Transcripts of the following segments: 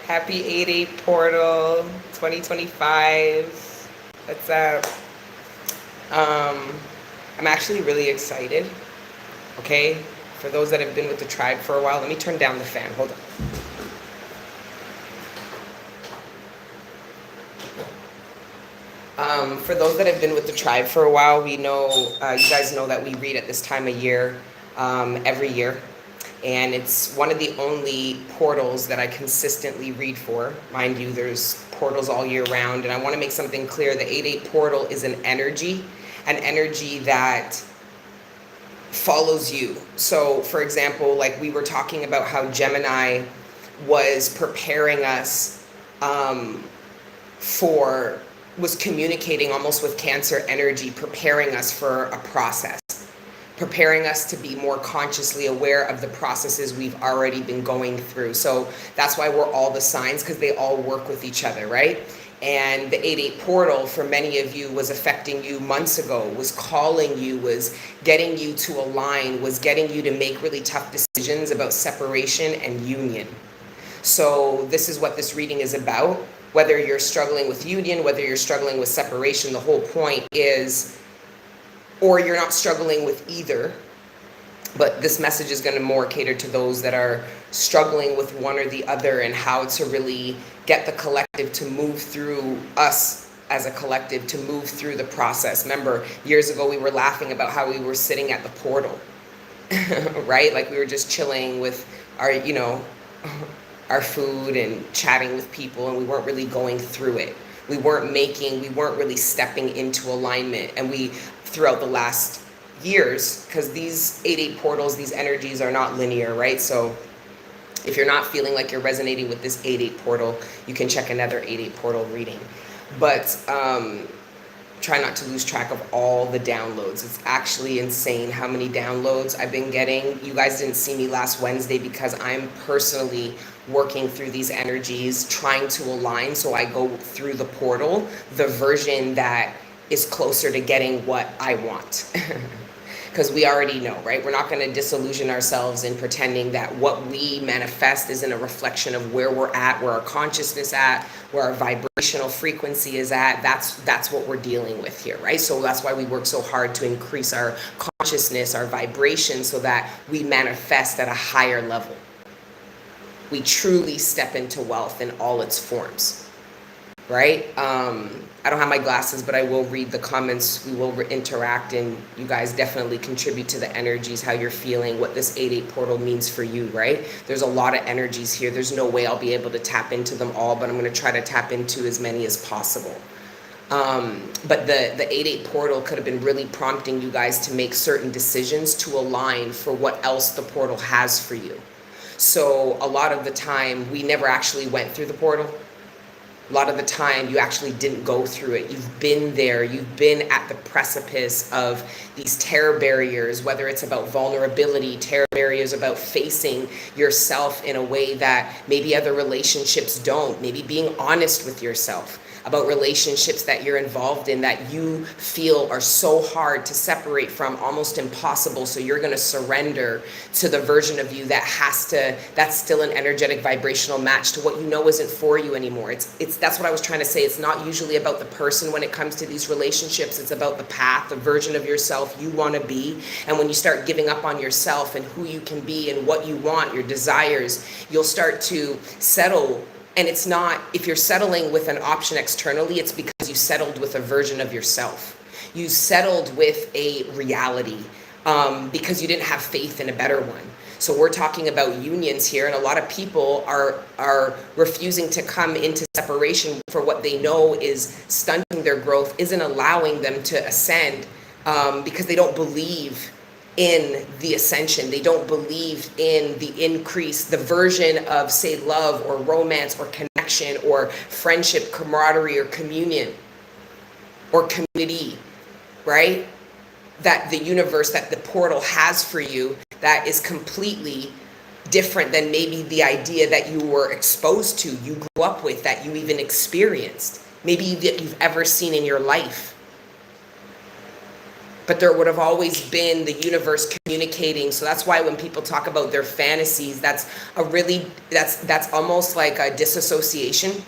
Happy 8/8 portal 2025. What's up? I'm actually really excited. Okay, for those that have been with the tribe for a while, let me turn down the fan. Hold on. For those that have been with the tribe for a while, we know, you guys know that we read at this time of year, every year. And it's one of the only portals that I consistently read for. Mind you, there's portals all year round. And I want to make something clear. The 8/8 portal is an energy that follows you. So, for example, like we were talking about how Gemini was preparing us was communicating almost with Cancer energy, preparing us for a process, preparing us to be more consciously aware of the processes we've already been going through. So that's why we're all the signs, because they all work with each other, right? And the 8/8 portal for many of you was affecting you months ago, was calling you, was getting you to align, was getting you to make really tough decisions about separation and union. So this is what this reading is about. Whether you're struggling with union, whether you're struggling with separation, the whole point is, or you're not struggling with either, but this message is going to more cater to those that are struggling with one or the other, and how to really get the collective to move through, us as a collective to move through the process. Remember, years ago we were laughing about how we were sitting at the portal, right? Like we were just chilling with our, our food and chatting with people, and we weren't really going through it. We weren't really stepping into alignment. And throughout the last years, because these 8/8 portals, these energies are not linear, right? So if you're not feeling like you're resonating with this 8/8 portal, you can check another 8/8 portal reading. But try not to lose track of all the downloads. It's actually insane how many downloads I've been getting. You guys didn't see me last Wednesday because I'm personally working through these energies, trying to align, so I go through the portal, the version that is closer to getting what I want. Because we already know, right? We're not going to disillusion ourselves in pretending that what we manifest isn't a reflection of where we're at, where our consciousness at, where our vibrational frequency is at. That's what we're dealing with here, right? So that's why we work so hard to increase our consciousness, our vibration, so that we manifest at a higher level. We truly step into wealth in all its forms, right? I don't have my glasses, but I will read the comments. We will interact, and you guys definitely contribute to the energies, how you're feeling, what this 8/8 portal means for you, right? There's a lot of energies here. There's no way I'll be able to tap into them all, but I'm going to try to tap into as many as possible. But the 8/8 portal could have been really prompting you guys to make certain decisions to align for what else the portal has for you. So a lot of the time, we never actually went through the portal. A lot of the time, you actually didn't go through it. You've been there. You've been at the precipice of these terror barriers, whether it's about vulnerability, terror barriers about facing yourself in a way that maybe other relationships don't. Maybe being honest with yourself about relationships that you're involved in that you feel are so hard to separate from, almost impossible. So you're going to surrender to the version of you that's still an energetic vibrational match to what you know isn't for you anymore. That's what I was trying to say. It's not usually about the person when it comes to these relationships. It's about the path, the version of yourself you want to be. And when you start giving up on yourself and who you can be and what you want, your desires, you'll start to settle. And it's not, if you're settling with an option externally, it's because you settled with a version of yourself. You settled with a reality because you didn't have faith in a better one. So we're talking about unions here, and a lot of people are refusing to come into separation for what they know is stunting their growth, isn't allowing them to ascend, because they don't believe in the ascension. They don't believe in the increase, the version of, say, love or romance or connection or friendship, camaraderie or communion or community, right? That the universe, that the portal has for you, that is completely different than maybe the idea that you were exposed to, you grew up with, that you even experienced, maybe that you've ever seen in your life. But there would have always been the universe communicating. So that's why when people talk about their fantasies, that's almost like a disassociation.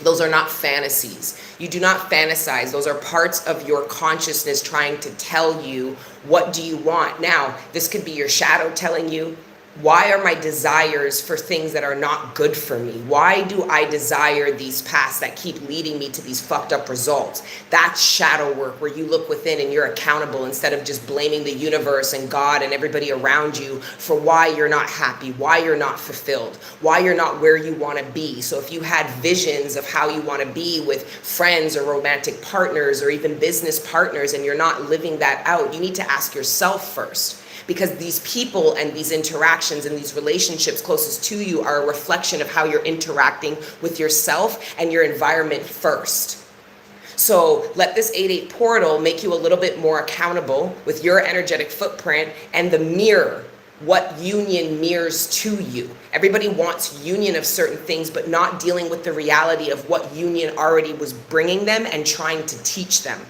Those are not fantasies. You do not fantasize. Those are parts of your consciousness trying to tell you, what do you want? Now, this could be your shadow telling you, why are my desires for things that are not good for me? Why do I desire these paths that keep leading me to these fucked up results? That's shadow work, where you look within and you're accountable instead of just blaming the universe and God and everybody around you for why you're not happy, why you're not fulfilled, why you're not where you want to be. So if you had visions of how you want to be with friends or romantic partners or even business partners and you're not living that out, you need to ask yourself first. Because these people and these interactions and these relationships closest to you are a reflection of how you're interacting with yourself and your environment first. So let this 8-8 portal make you a little bit more accountable with your energetic footprint and the mirror, what union mirrors to you. Everybody wants union of certain things, but not dealing with the reality of what union already was bringing them and trying to teach them.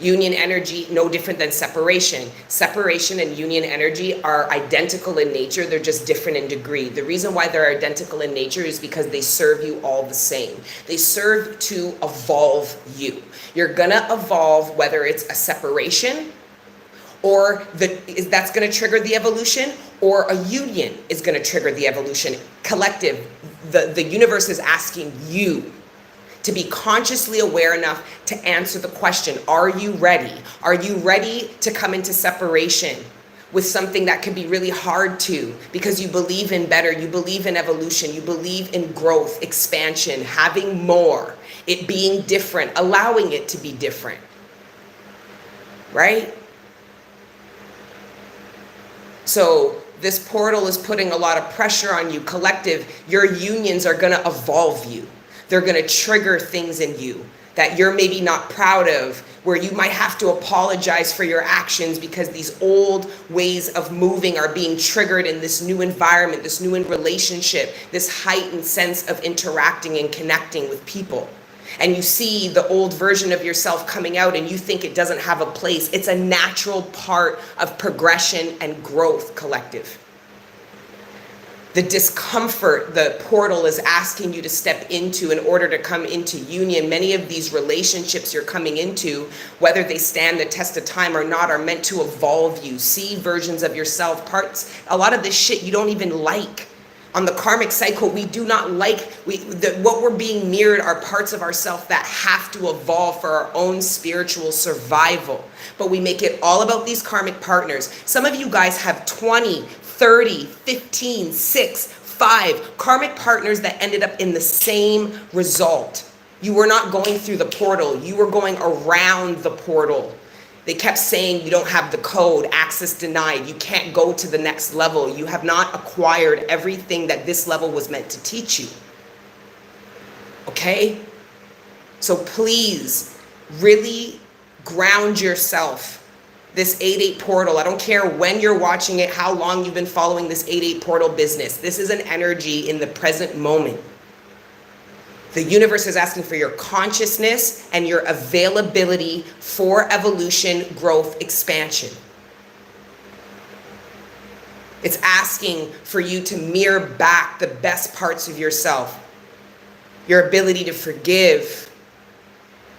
Union energy, no different than separation. Separation and union energy are identical in nature. They're just different in degree. The reason why they're identical in nature is because they serve you all the same. They serve to evolve you. You're gonna evolve, whether it's a separation or that's gonna trigger the evolution, or a union is gonna trigger the evolution. Collective, the universe is asking you to be consciously aware enough to answer the question, are you ready? Are you ready to come into separation with something that can be really hard to, because you believe in better, you believe in evolution, you believe in growth, expansion, having more, it being different, allowing it to be different, right? So this portal is putting a lot of pressure on you. Collective, your unions are gonna evolve you. They're going to trigger things in you that you're maybe not proud of, where you might have to apologize for your actions because these old ways of moving are being triggered in this new environment, this new relationship, this heightened sense of interacting and connecting with people. And you see the old version of yourself coming out and you think it doesn't have a place. It's a natural part of progression and growth, collective. The discomfort the portal is asking you to step into in order to come into union. Many of these relationships you're coming into, whether they stand the test of time or not, are meant to evolve you. See versions of yourself, parts. A lot of this shit you don't even like. On the karmic cycle, we do not like, what we're being mirrored are parts of ourselves that have to evolve for our own spiritual survival. But we make it all about these karmic partners. Some of you guys have 20, 30, 15, 6, 5 karmic partners that ended up in the same result. You were not going through the portal. You were going around the portal. They kept saying you don't have the code, access denied, you can't go to the next level. You have not acquired everything that this level was meant to teach you. Okay? So please, really ground yourself. This 8-8 portal, I don't care when you're watching it, how long you've been following this 8-8 portal business. This is an energy in the present moment. The universe is asking for your consciousness and your availability for evolution, growth, expansion. It's asking for you to mirror back the best parts of yourself. Your ability to forgive.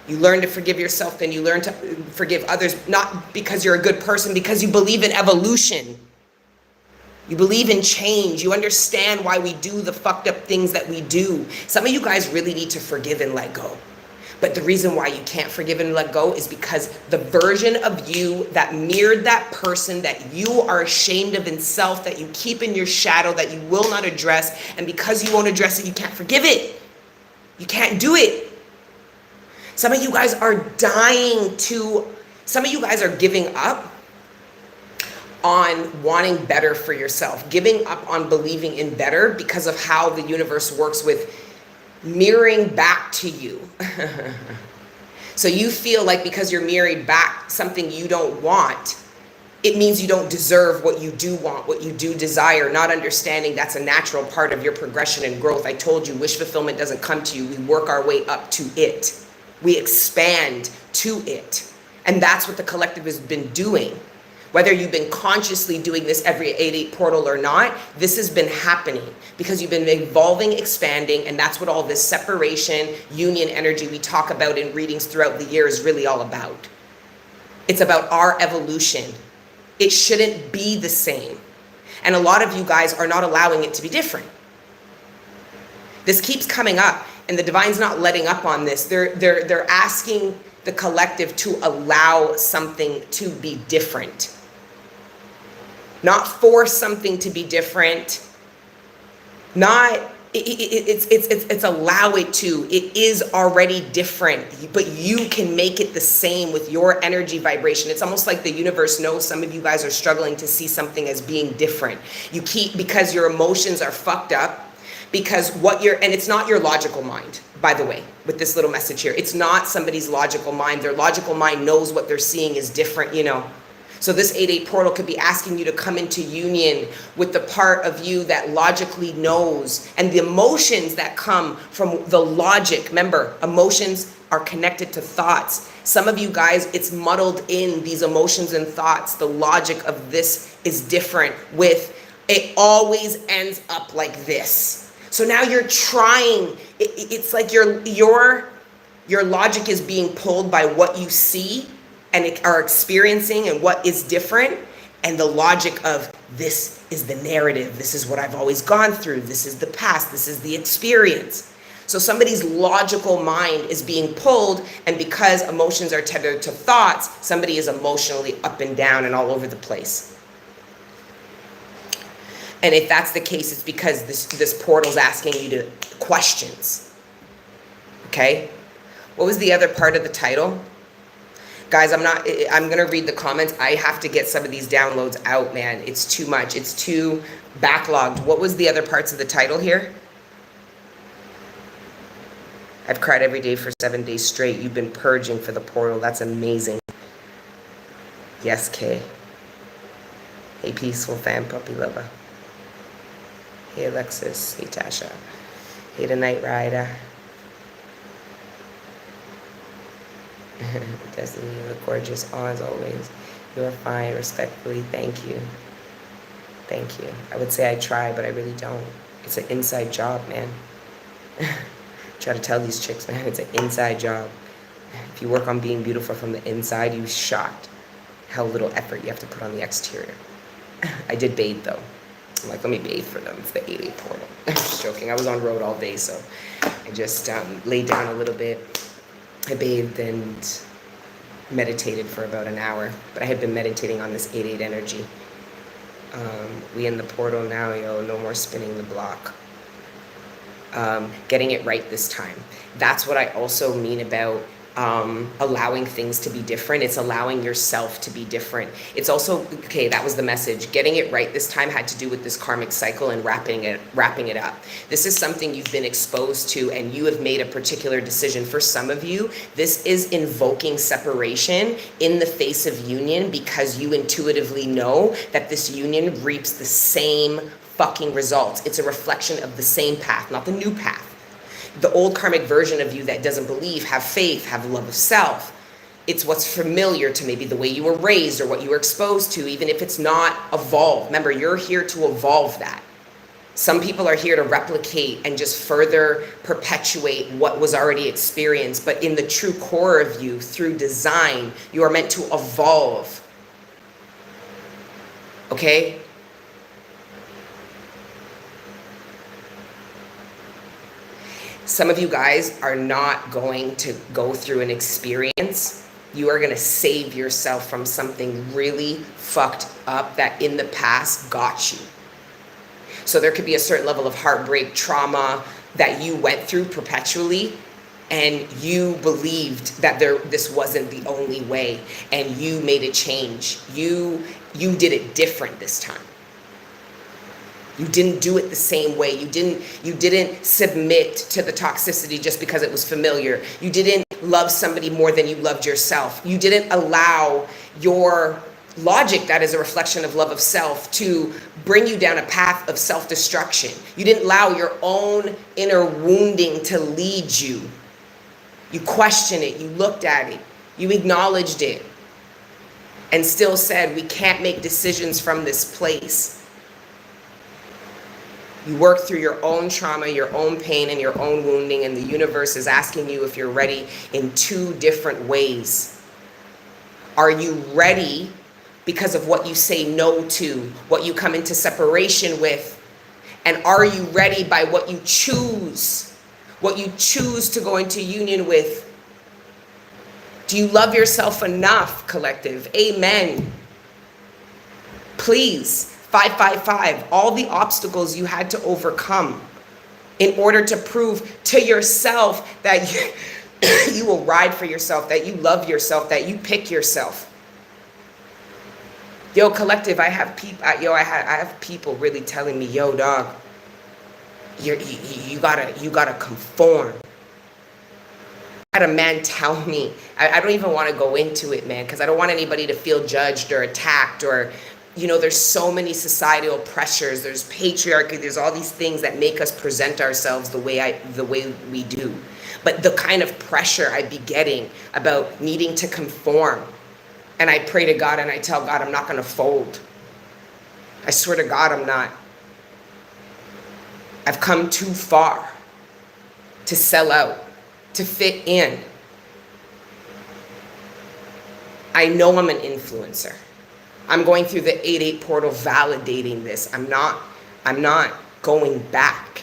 You learn to forgive yourself, then you learn to forgive others, not because you're a good person, because you believe in evolution. You believe in change. You understand why we do the fucked up things that we do. Some of you guys really need to forgive and let go. But the reason why you can't forgive and let go is because the version of you that mirrored that person that you are ashamed of in self, that you keep in your shadow, that you will not address, and because you won't address it, you can't forgive it. You can't do it. Some of you guys are some of you guys are giving up on wanting better for yourself, giving up on believing in better because of how the universe works with mirroring back to you. So you feel like because you're mirroring back something you don't want, it means you don't deserve what you do want, what you do desire, not understanding that's a natural part of your progression and growth. I told you, wish fulfillment doesn't come to you. We work our way up to it. We expand to it. And that's what the collective has been doing. Whether you've been consciously doing this every 8-8 portal or not, this has been happening because you've been evolving, expanding, and that's what all this separation, union energy we talk about in readings throughout the year is really all about. It's about our evolution. It shouldn't be the same. And a lot of you guys are not allowing it to be different. This keeps coming up, and the divine's not letting up on this. They're asking the collective to allow something to be different. Not force something to be different. It's allow it to. It is already different, but you can make it the same with your energy vibration. It's almost like the universe knows some of you guys are struggling to see something as being different. Because your emotions are fucked up, because and it's not your logical mind, by the way, with this little message here. It's not somebody's logical mind. Their logical mind knows what they're seeing is different, So this 8-8 portal could be asking you to come into union with the part of you that logically knows, and the emotions that come from the logic. Remember, emotions are connected to thoughts. Some of you guys, it's muddled in these emotions and thoughts. The logic of this is different it always ends up like this. So now you're trying, it's like your logic is being pulled by what you see and are experiencing and what is different, and the logic of this is the narrative, this is what I've always gone through, this is the past, this is the experience. So somebody's logical mind is being pulled, and because emotions are tethered to thoughts, somebody is emotionally up and down and all over the place. And if that's the case, it's because this portal's asking you to questions. Okay? What was the other part of the title? Guys, I'm going to read the comments. I have to get some of these downloads out, man. It's too much. It's too backlogged. What was the other parts of the title here? I've cried every day for 7 days straight. You've been purging for the portal. That's amazing. Yes, Kay. Hey, peaceful fan, puppy lover. Hey, Alexis. Hey, Tasha. Hey, the Night Rider. Destiny, you look gorgeous as always. You are fine. Respectfully, thank you. Thank you. I would say I try, but I really don't. It's an inside job, man. Try to tell these chicks, man, it's an inside job. If you work on being beautiful from the inside, you'll be shocked how little effort you have to put on the exterior. I did bathe, though. I'm like, let me bathe for them. It's the 8-8 portal. I'm just joking. I was on road all day, so I just laid down a little bit. I bathed and meditated for about an hour, but I had been meditating on this 8-8 energy. We in the portal now, yo, no more spinning the block. Getting it right this time. That's what I also mean about allowing things to be different. It's allowing yourself to be different. It's also, okay, that was the message. Getting it right this time had to do with this karmic cycle and wrapping it up. This is something you've been exposed to, and you have made a particular decision. For some of you, this is invoking separation in the face of union, because you intuitively know that this union reaps the same fucking results. It's a reflection of the same path, not the new path. The old karmic version of you that doesn't believe, have faith, have love of self. It's what's familiar to maybe the way you were raised or what you were exposed to, even if it's not evolved. Remember, you're here to evolve that. Some people are here to replicate and just further perpetuate what was already experienced. But in the true core of you, through design, you are meant to evolve. Okay? Some of you guys are not going to go through an experience. You are going to save yourself from something really fucked up that in the past got you. So there could be a certain level of heartbreak, trauma that you went through perpetually, and you believed that this wasn't the only way, and you made a change. You did it different this time. You didn't do it the same way. You didn't submit to the toxicity just because it was familiar. You didn't love somebody more than you loved yourself. You didn't allow your logic, that is a reflection of love of self, to bring you down a path of self-destruction. You didn't allow your own inner wounding to lead you. You questioned it. You looked at it. You acknowledged it. and still said, we can't make decisions from this place. You work through your own trauma, your own pain, and your own wounding, and the universe is asking you if you're ready in 2 different ways. Are you ready because of what you say no to, what you come into separation with? And are you ready by what you choose to go into union with? Do you love yourself enough, collective? Amen. Please, 555, all the obstacles you had to overcome in order to prove to yourself that you will ride for yourself, that you love yourself, that you pick yourself. Yo, collective, I have people really telling me, yo, dog, you gotta conform. I had a man tell me, I don't even want to go into it, man, because I don't want anybody to feel judged or attacked, or, you know, there's so many societal pressures, there's patriarchy, there's all these things that make us present ourselves the way we do. But the kind of pressure I'd be getting about needing to conform, and I pray to God and I tell God, I'm not going to fold. I swear to God, I'm not. I've come too far to sell out, to fit in. I know I'm an influencer. I'm going through the 8-8 portal validating this. I'm not going back.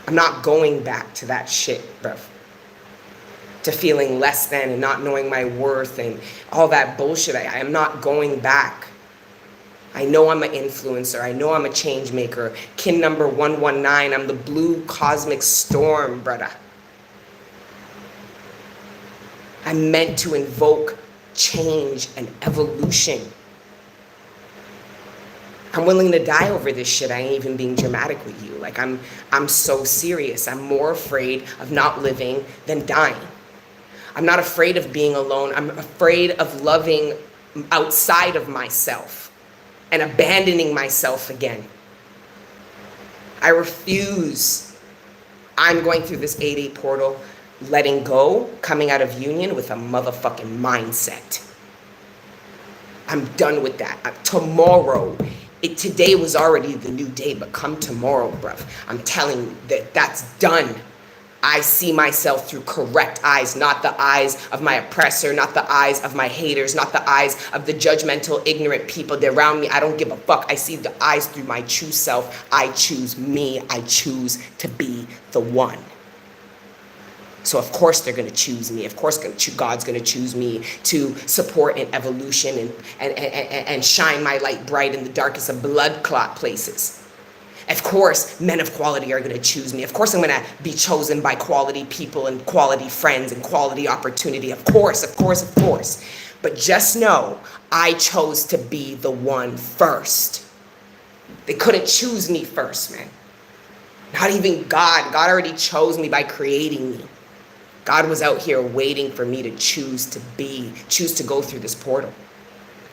I'm not going back to that shit, bro. To feeling less than and not knowing my worth and all that bullshit. I am not going back. I know I'm an influencer. I know I'm a change maker. Kin number 119. I'm the blue cosmic storm, brother. I'm meant to invoke change and evolution. I'm willing to die over this shit. I ain't even being dramatic with you. Like, I'm so serious. I'm more afraid of not living than dying. I'm not afraid of being alone. I'm afraid of loving outside of myself and abandoning myself again. I refuse. I'm going through this 8-8 portal, letting go, coming out of union with a motherfucking mindset. I'm done with that. Tomorrow, today was already the new day, but come tomorrow, bruv, I'm telling you that that's done. I see myself through correct eyes, not the eyes of my oppressor, not the eyes of my haters, not the eyes of the judgmental, ignorant people that around me. I don't give a fuck. I see the eyes through my true self. I choose me. I choose to be the one. So of course they're going to choose me. Of course God's going to choose me to support an evolution and shine my light bright in the darkest of blood clot places. Of course, men of quality are going to choose me. Of course, I'm going to be chosen by quality people and quality friends and quality opportunity. Of course, of course, of course. But just know, I chose to be the one first. They couldn't choose me first, man. Not even God. God already chose me by creating me. God was out here waiting for me to choose to go through this portal.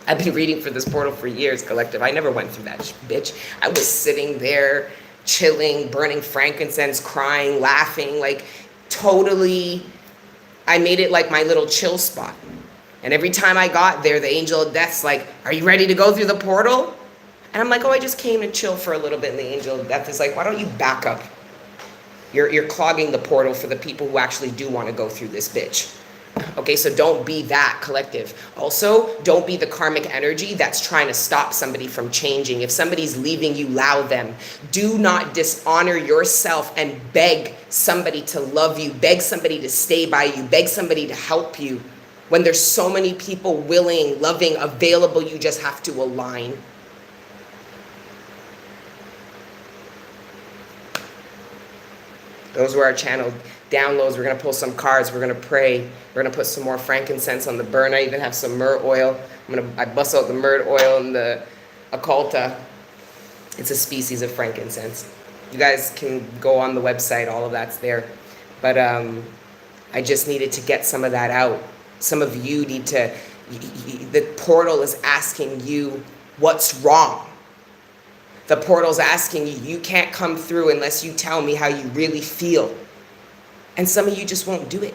I've been reading for this portal for years, collective. I never went through that bitch. I was sitting there, chilling, burning frankincense, crying, laughing, like totally. I made it like my little chill spot. And every time I got there, the angel of death's like, are you ready to go through the portal? And I'm like, oh, I just came to chill for a little bit. And the angel of death is like, why don't you back up? You're clogging the portal for the people who actually do want to go through this bitch. Okay, so don't be that, collective. Also, don't be the karmic energy that's trying to stop somebody from changing. If somebody's leaving you, allow them. Do not dishonor yourself and beg somebody to love you, beg somebody to stay by you, beg somebody to help you. When there's so many people willing, loving, available, you just have to align. Those were our channel downloads. We're going to pull some cards. We're going to pray. We're going to put some more frankincense on the burner. I even have some myrrh oil. I bust out the myrrh oil and the occulta. It's a species of frankincense. You guys can go on the website. All of that's there. But I just needed to get some of that out. Some of you need to, the portal is asking you what's wrong. The portal's asking you, you can't come through unless you tell me how you really feel. And some of you just won't do it.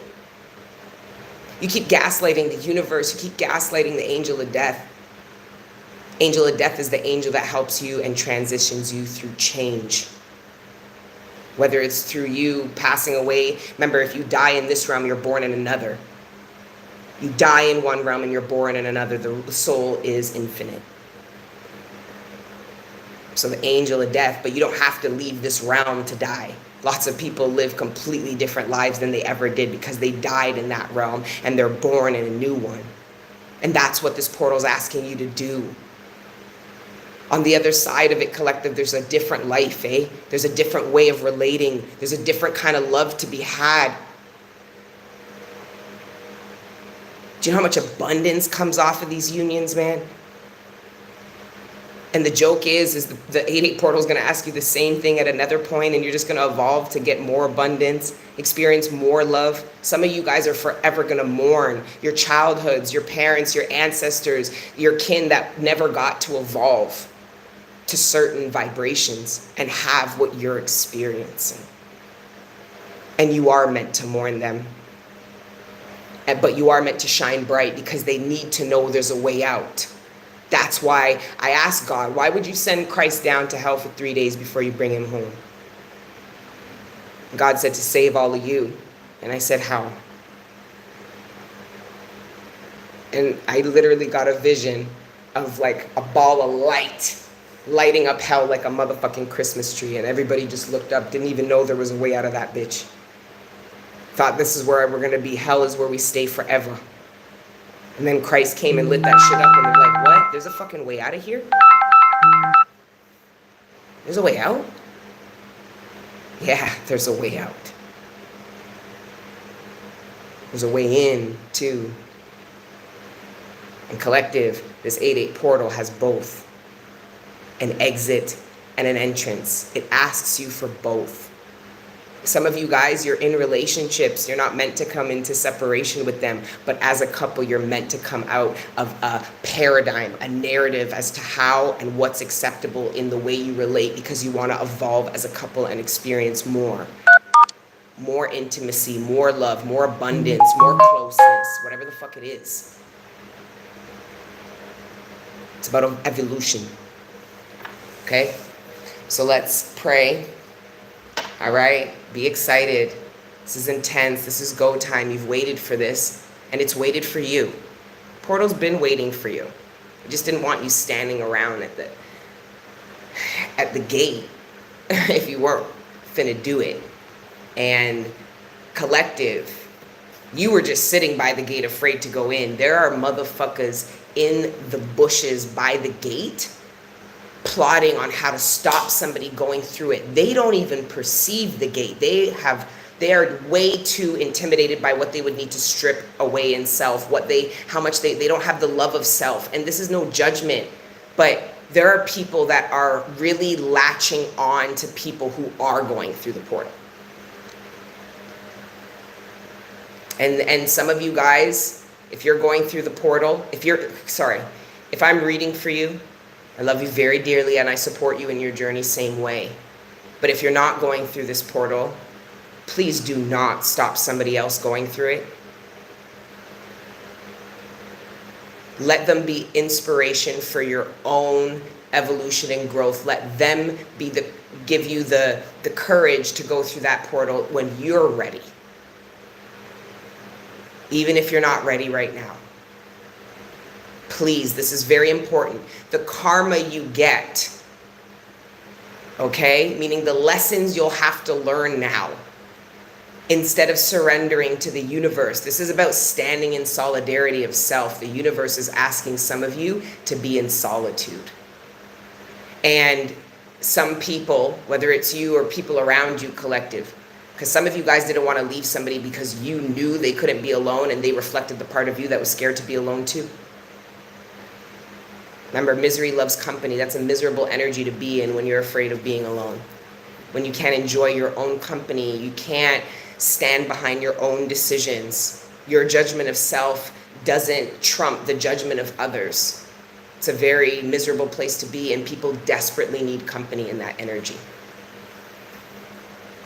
You keep gaslighting the universe. You keep gaslighting the angel of death. Angel of death is the angel that helps you and transitions you through change. Whether it's through you passing away. Remember, if you die in this realm, you're born in another. You die in one realm and you're born in another. The soul is infinite. So the angel of death, but you don't have to leave this realm to die. Lots of people live completely different lives than they ever did because they died in that realm and they're born in a new one. And that's what this portal is asking you to do. On the other side of it, collective, there's a different life, eh? There's a different way of relating. There's a different kind of love to be had. Do you know how much abundance comes off of these unions, man? And the joke is the 8-8 portal is going to ask you the same thing at another point, and you're just going to evolve to get more abundance, experience more love. Some of you guys are forever going to mourn your childhoods, your parents, your ancestors, your kin that never got to evolve to certain vibrations and have what you're experiencing. And you are meant to mourn them. But you are meant to shine bright because they need to know there's a way out. That's why I asked God, why would you send Christ down to hell for 3 days before you bring him home? God said to save all of you. And I said, how? And I literally got a vision of like a ball of light lighting up hell like a motherfucking Christmas tree. And everybody just looked up, didn't even know there was a way out of that bitch. Thought this is where we're going to be. Hell is where we stay forever. And then Christ came and lit that shit up and they're like, what? There's a fucking way out of here? There's a way out? Yeah, there's a way out. There's a way in, too. And collective, this 8-8 portal has both an exit and an entrance. It asks you for both. Some of you guys, you're in relationships. You're not meant to come into separation with them. But as a couple, you're meant to come out of a paradigm, a narrative as to how and what's acceptable in the way you relate because you want to evolve as a couple and experience more. More intimacy, more love, more abundance, more closeness, whatever the fuck it is. It's about evolution. Okay? So let's pray. All right? Be excited. This is intense. This is go time. You've waited for this, and it's waited for you. Portal's been waiting for you. I just didn't want you standing around at the gate if you weren't finna do it. And collective, you were just sitting by the gate afraid to go in. There are motherfuckers in the bushes by the gate plotting on how to stop somebody going through it. They don't even perceive the gate. They are way too intimidated by what they would need to strip away in self, how much they don't have the love of self. And this is no judgment, but there are people that are really latching on to people who are going through the portal. And some of you guys, if you're going through the portal, if I'm reading for you, I love you very dearly and I support you in your journey same way. But if you're not going through this portal, please do not stop somebody else going through it. Let them be inspiration for your own evolution and growth. Let them give you the courage to go through that portal when you're ready. Even if you're not ready right now. Please, this is very important. The karma you get, okay, meaning the lessons you'll have to learn now, instead of surrendering to the universe. This is about standing in solidarity of self. The universe is asking some of you to be in solitude. And some people, whether it's you or people around you, collective, because some of you guys didn't want to leave somebody because you knew they couldn't be alone and they reflected the part of you that was scared to be alone too. Remember, misery loves company. That's a miserable energy to be in when you're afraid of being alone. When you can't enjoy your own company, you can't stand behind your own decisions. Your judgment of self doesn't trump the judgment of others. It's a very miserable place to be, and people desperately need company in that energy.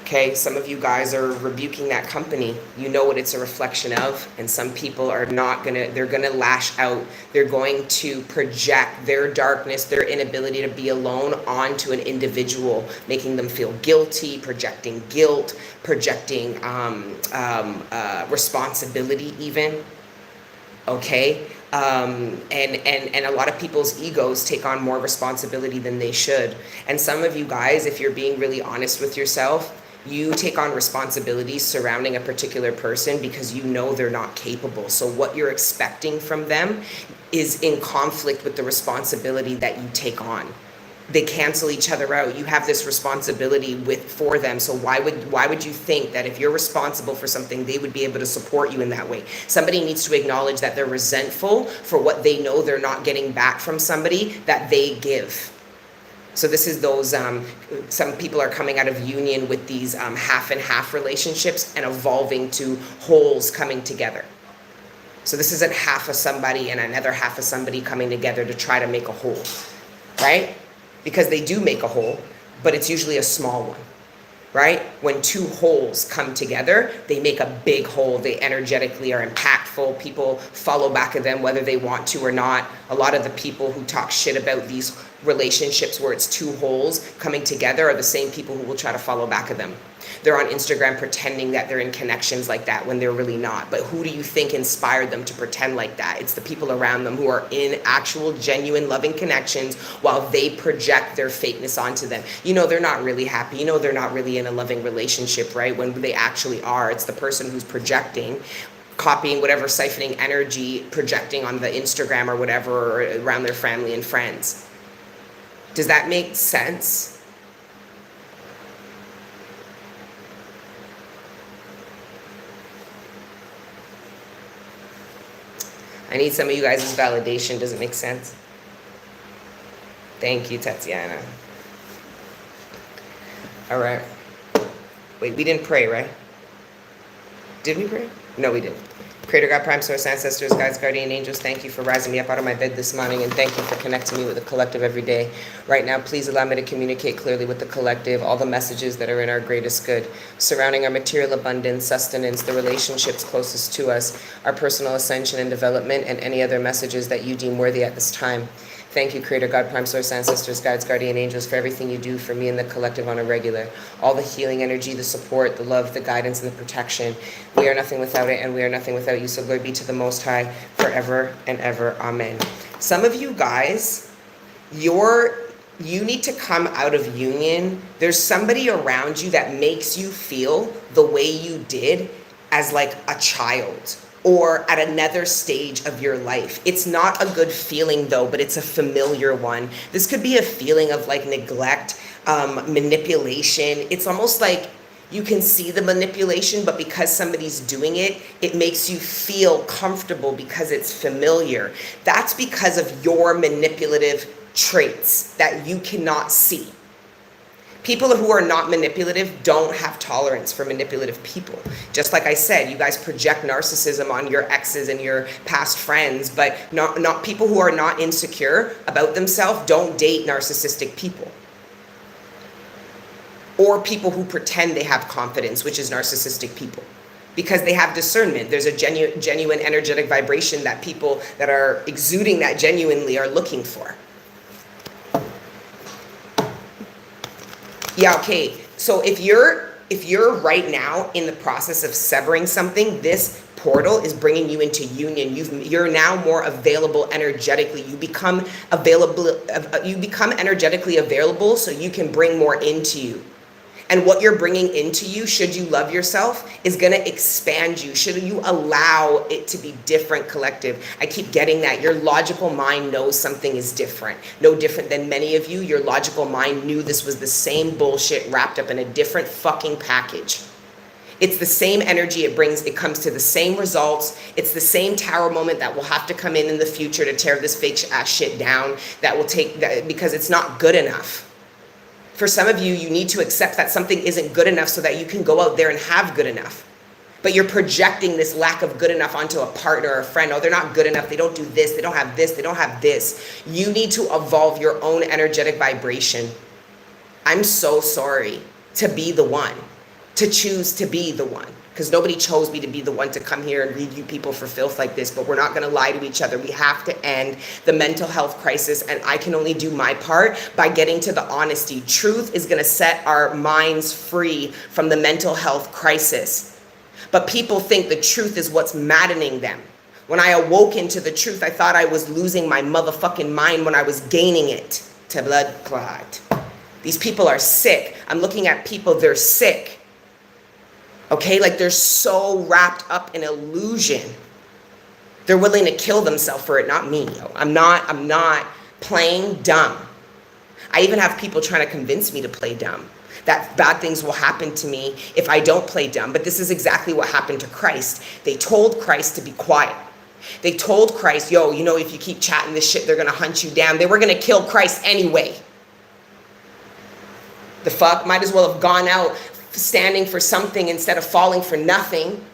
Okay, some of you guys are rebuking that company. You know what it's a reflection of, and some people are not gonna, they're gonna lash out. They're going to project their darkness, their inability to be alone onto an individual, making them feel guilty, projecting guilt, projecting responsibility even, okay? And a lot of people's egos take on more responsibility than they should. And some of you guys, if you're being really honest with yourself, you take on responsibilities surrounding a particular person because you know they're not capable. So what you're expecting from them is in conflict with the responsibility that you take on. They cancel each other out. You have this responsibility for them. So why would you think that if you're responsible for something, they would be able to support you in that way? Somebody needs to acknowledge that they're resentful for what they know they're not getting back from somebody that they give. So this is those, some people are coming out of union with these half and half relationships and evolving to wholes coming together. So this isn't half of somebody and another half of somebody coming together to try to make a whole, right? Because they do make a whole, but it's usually a small one, right? When two wholes come together, they make a big whole. They energetically are impactful. People follow back of them whether they want to or not. A lot of the people who talk shit about these relationships where it's two wholes coming together are the same people who will try to follow back of them. They're on Instagram pretending that they're in connections like that when they're really not. But who do you think inspired them to pretend like that? It's the people around them who are in actual, genuine, loving connections while they project their fakeness onto them. You know, they're not really happy. You know, they're not really in a loving relationship, right? When they actually are. It's the person who's projecting, copying whatever, siphoning energy, projecting on the Instagram or whatever, or around their family and friends. Does that make sense? I need some of you guys' validation. Does it make sense? Thank you, Tatiana. All right. Wait, we didn't pray, right? Did we pray? No, we didn't. Creator God, Prime Source, Ancestors, Guides, Guardian Angels, thank you for rising me up out of my bed this morning, and thank you for connecting me with the collective every day. Right now, please allow me to communicate clearly with the collective, all the messages that are in our greatest good, surrounding our material abundance, sustenance, the relationships closest to us, our personal ascension and development, and any other messages that you deem worthy at this time. Thank you, Creator God, Prime Source, Ancestors, Guides, Guardian Angels, for everything you do for me and the collective on a regular. All the healing energy, the support, the love, the guidance, and the protection. We are nothing without it, and we are nothing without you. So glory be to the Most High forever and ever. Amen. Some of you guys, you need to come out of union. There's somebody around you that makes you feel the way you did as like a child, or at another stage of your life. It's not a good feeling though, but it's a familiar one. This could be a feeling of like neglect, manipulation. It's almost like you can see the manipulation, but because somebody's doing it, it makes you feel comfortable because it's familiar. That's because of your manipulative traits that you cannot see. People who are not manipulative don't have tolerance for manipulative people. Just like I said, you guys project narcissism on your exes and your past friends, but not people who are not insecure about themselves don't date narcissistic people. Or people who pretend they have confidence, which is narcissistic people. Because they have discernment. There's a genuine energetic vibration that people that are exuding that genuinely are looking for. Yeah, okay. So if you're right now in the process of severing something, this portal is bringing you into union. You're now more available energetically. You become energetically available so you can bring more into you. And what you're bringing into you, should you love yourself, is going to expand you. Should you allow it to be different, collective? I keep getting that. Your logical mind knows something is different. No different than many of you. Your logical mind knew this was the same bullshit wrapped up in a different fucking package. It's the same energy it brings. It comes to the same results. It's the same tower moment that will have to come in the future to tear this fake ass shit down. That will take that because it's not good enough. For some of you, you need to accept that something isn't good enough so that you can go out there and have good enough. But you're projecting this lack of good enough onto a partner or a friend. Oh, they're not good enough. They don't do this. They don't have this. They don't have this. You need to evolve your own energetic vibration. I'm so sorry to be the one. to choose to be the one. Because nobody chose me to be the one to come here and read you people for filth like this, but we're not going to lie to each other. We have to end the mental health crisis, and I can only do my part by getting to the honesty. Truth is going to set our minds free from the mental health crisis. But people think the truth is what's maddening them. When I awoke into the truth, I thought I was losing my motherfucking mind when I was gaining it to blood clot. These people are sick. I'm looking at people, they're sick. Okay, like they're so wrapped up in illusion. They're willing to kill themselves for it, not me. Yo. I'm not playing dumb. I even have people trying to convince me to play dumb. That bad things will happen to me if I don't play dumb. But this is exactly what happened to Christ. They told Christ to be quiet. They told Christ, yo, you know, if you keep chatting this shit, they're going to hunt you down. They were going to kill Christ anyway. The fuck? Might as well have gone out standing for something instead of falling for nothing.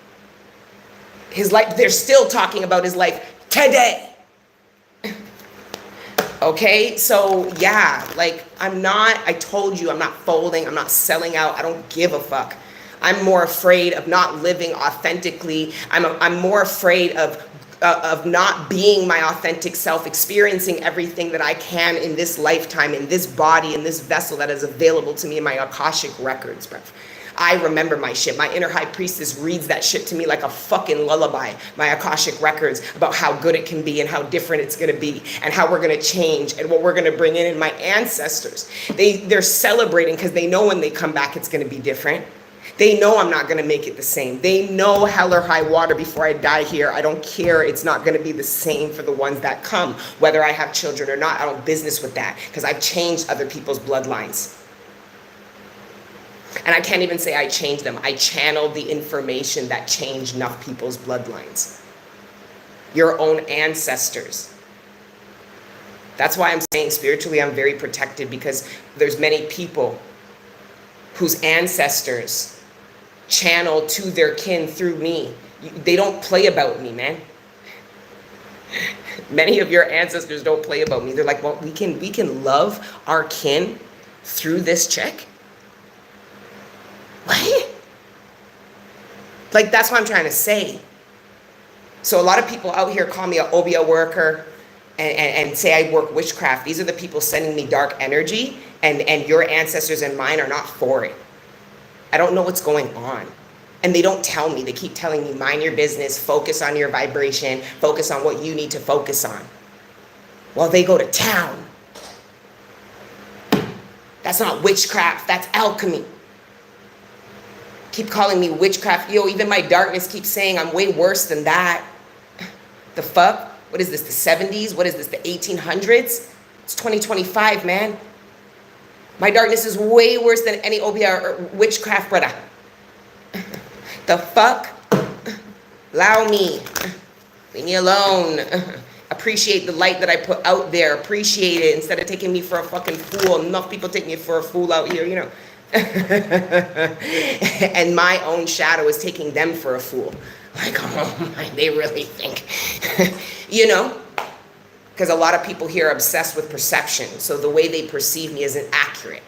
His life, they're still talking about his life today. Okay, so yeah, like I told you, I'm not folding, I'm not selling out, I don't give a fuck. I'm more afraid of not living authentically. I'm more afraid of not being my authentic self, experiencing everything that I can in this lifetime, in this body, in this vessel that is available to me in my Akashic records, bruv. I remember my shit. My inner high priestess reads that shit to me like a fucking lullaby. My Akashic records about how good it can be and how different it's going to be and how we're going to change and what we're going to bring in. And my ancestors, they're celebrating because they know when they come back it's going to be different. They know I'm not going to make it the same. They know hell or high water before I die here. I don't care. It's not going to be the same for the ones that come, whether I have children or not. I don't business with that because I've changed other people's bloodlines. And I can't even say I changed them. I channeled the information that changed enough people's bloodlines. Your own ancestors. That's why I'm saying spiritually I'm very protected, because there's many people whose ancestors channel to their kin through me. They don't play about me, man. Many of your ancestors don't play about me. They're like, well, we can love our kin through this chick? What? Like, that's what I'm trying to say. So a lot of people out here call me an Obia worker and say I work witchcraft. These are the people sending me dark energy, and your ancestors and mine are not for it. I don't know what's going on. And they don't tell me. They keep telling me, mind your business, focus on your vibration, focus on what you need to focus on. Well, they go to town. That's not witchcraft, that's alchemy. Keep calling me witchcraft. Yo, even my darkness keeps saying I'm way worse than that. The fuck? What is this, the 70s? What is this, the 1800s? It's 2025, man. My darkness is way worse than any Obia or witchcraft, brother. The fuck? Allow me. Leave me alone. Appreciate the light that I put out there. Appreciate it instead of taking me for a fucking fool. Enough people take me for a fool out here, you know. And my own shadow is taking them for a fool. Like, oh my, they really think, you know? Because a lot of people here are obsessed with perception. So the way they perceive me isn't accurate.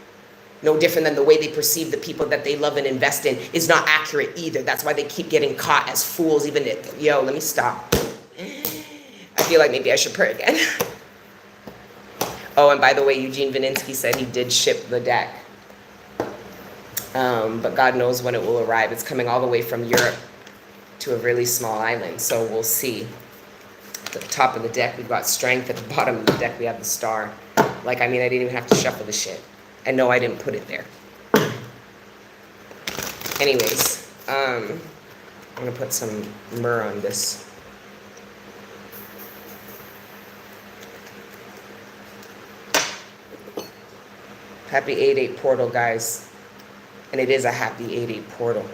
No different than the way they perceive the people that they love and invest in is not accurate either. That's why they keep getting caught as fools. Even if, yo, let me stop. I feel like maybe I should pray again. Oh, and by the way, Eugene Vininsky said he did ship the deck. But God knows when it will arrive. It's coming all the way from Europe to a really small island. So we'll see. At the top of the deck, we've got strength. At the bottom of the deck, we have the star. Like, I mean, I didn't even have to shuffle the shit. And no, I didn't put it there. Anyways, I'm going to put some myrrh on this. Happy 8/8 portal, guys. And it is a happy 8/8 portal.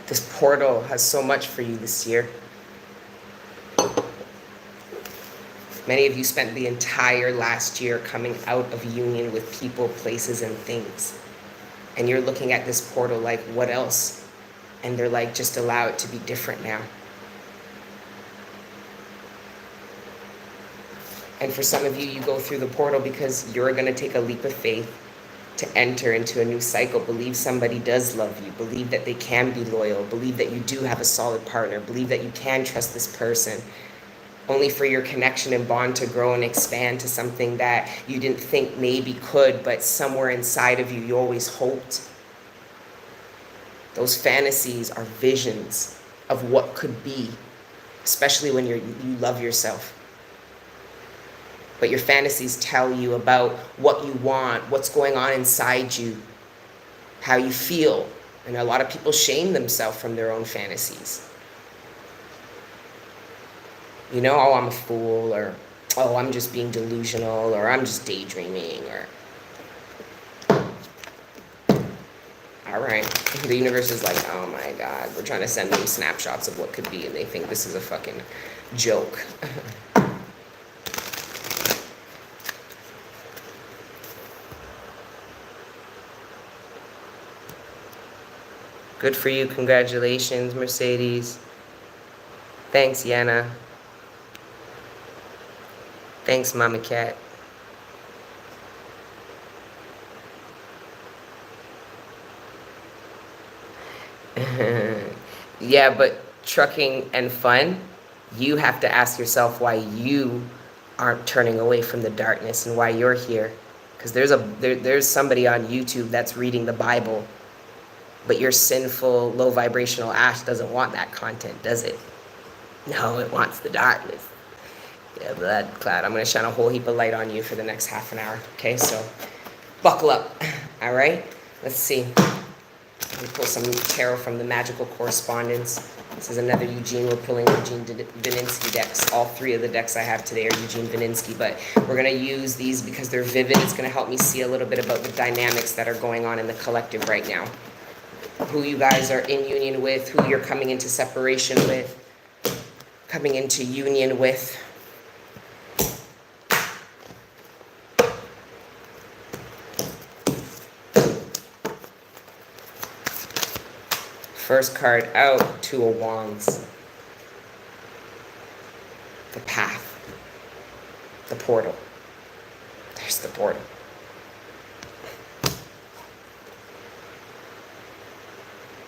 This portal has so much for you this year. Many of you spent the entire last year coming out of union with people, places, and things. And you're looking at this portal like, what else? And they're like, just allow it to be different now. And for some of you, you go through the portal because you're going to take a leap of faith. to enter into a new cycle. Believe somebody does love you. Believe that they can be loyal. Believe that you do have a solid partner. Believe that you can trust this person. Only for your connection and bond to grow and expand to something that you didn't think maybe could, but somewhere inside of you, you always hoped. Those fantasies are visions of what could be, especially when you love yourself. But your fantasies tell you about what you want, what's going on inside you, how you feel. And a lot of people shame themselves from their own fantasies. You know, oh, I'm a fool, or oh, I'm just being delusional, or I'm just daydreaming, or... All right. The universe is like, oh my God, we're trying to send them snapshots of what could be, and they think this is a fucking joke. Good for you. Congratulations, Mercedes. Thanks, Yana. Thanks, Mama Cat. Yeah, but trucking and fun, you have to ask yourself why you aren't turning away from the darkness and why you're here. Because there's somebody on YouTube that's reading the Bible, but your sinful, low vibrational ash doesn't want that content, does it? No, it wants the darkness. Yeah, blood cloud. I'm going to shine a whole heap of light on you for the next half an hour. Okay, so buckle up. All right, let's see. Let me pull some tarot from the Magical Correspondence. This is another Eugene. We're pulling Eugene Vininsky decks. All three of the decks I have today are Eugene Vininsky, but we're going to use these because they're vivid. It's going to help me see a little bit about the dynamics that are going on in the collective right now. Who you guys are in union with, who you're coming into separation with, coming into union with. First card out, Two of Wands. The path. The portal. There's the portal.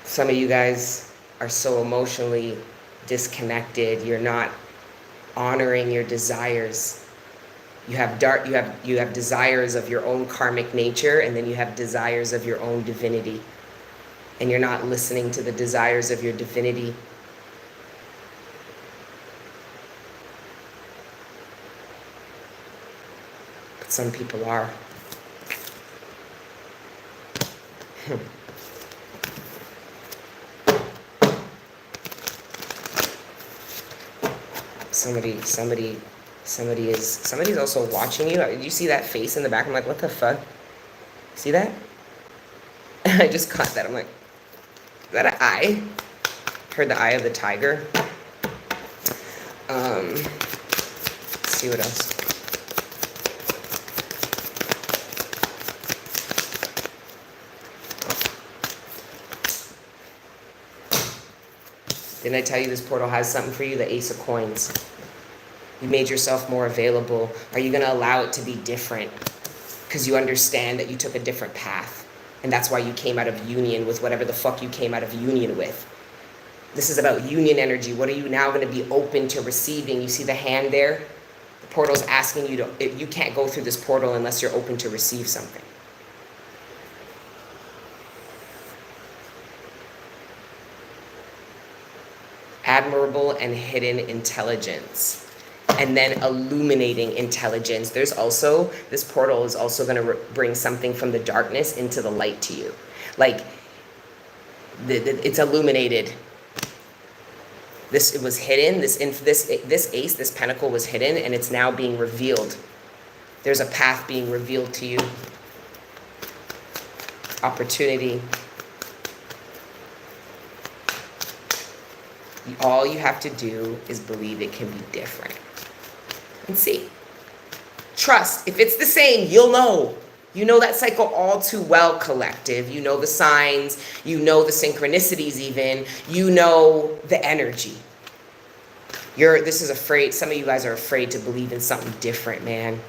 Some of you guys are so emotionally disconnected. You're not honoring your desires. You have desires of your own karmic nature, and then you have desires of your own divinity. And you're not listening to the desires of your divinity. But some people are. Somebody's also watching you. Did you see that face in the back? I'm like, what the fuck? See that? I just caught that. I'm like, is that an eye? Heard the eye of the tiger. Let's see what else. Didn't I tell you this portal has something for you? The Ace of Coins. You made yourself more available. Are you going to allow it to be different? Because you understand that you took a different path. And that's why you came out of union with whatever the fuck you came out of union with. This is about union energy. What are you now going to be open to receiving? You see the hand there? The portal's asking you to, you can't go through this portal unless you're open to receive something. Admirable and hidden intelligence. And then illuminating intelligence. There's also, this portal is also going to bring something from the darkness into the light to you. Like, it's illuminated. It was hidden, this ace, this pentacle was hidden, and it's now being revealed. There's a path being revealed to you. Opportunity. All you have to do is believe it can be different. And see. Trust. If it's the same, you'll know. You know that cycle all too well, collective. You know the signs. You know the synchronicities even. You know the energy. This is afraid. Some of you guys are afraid to believe in something different, man.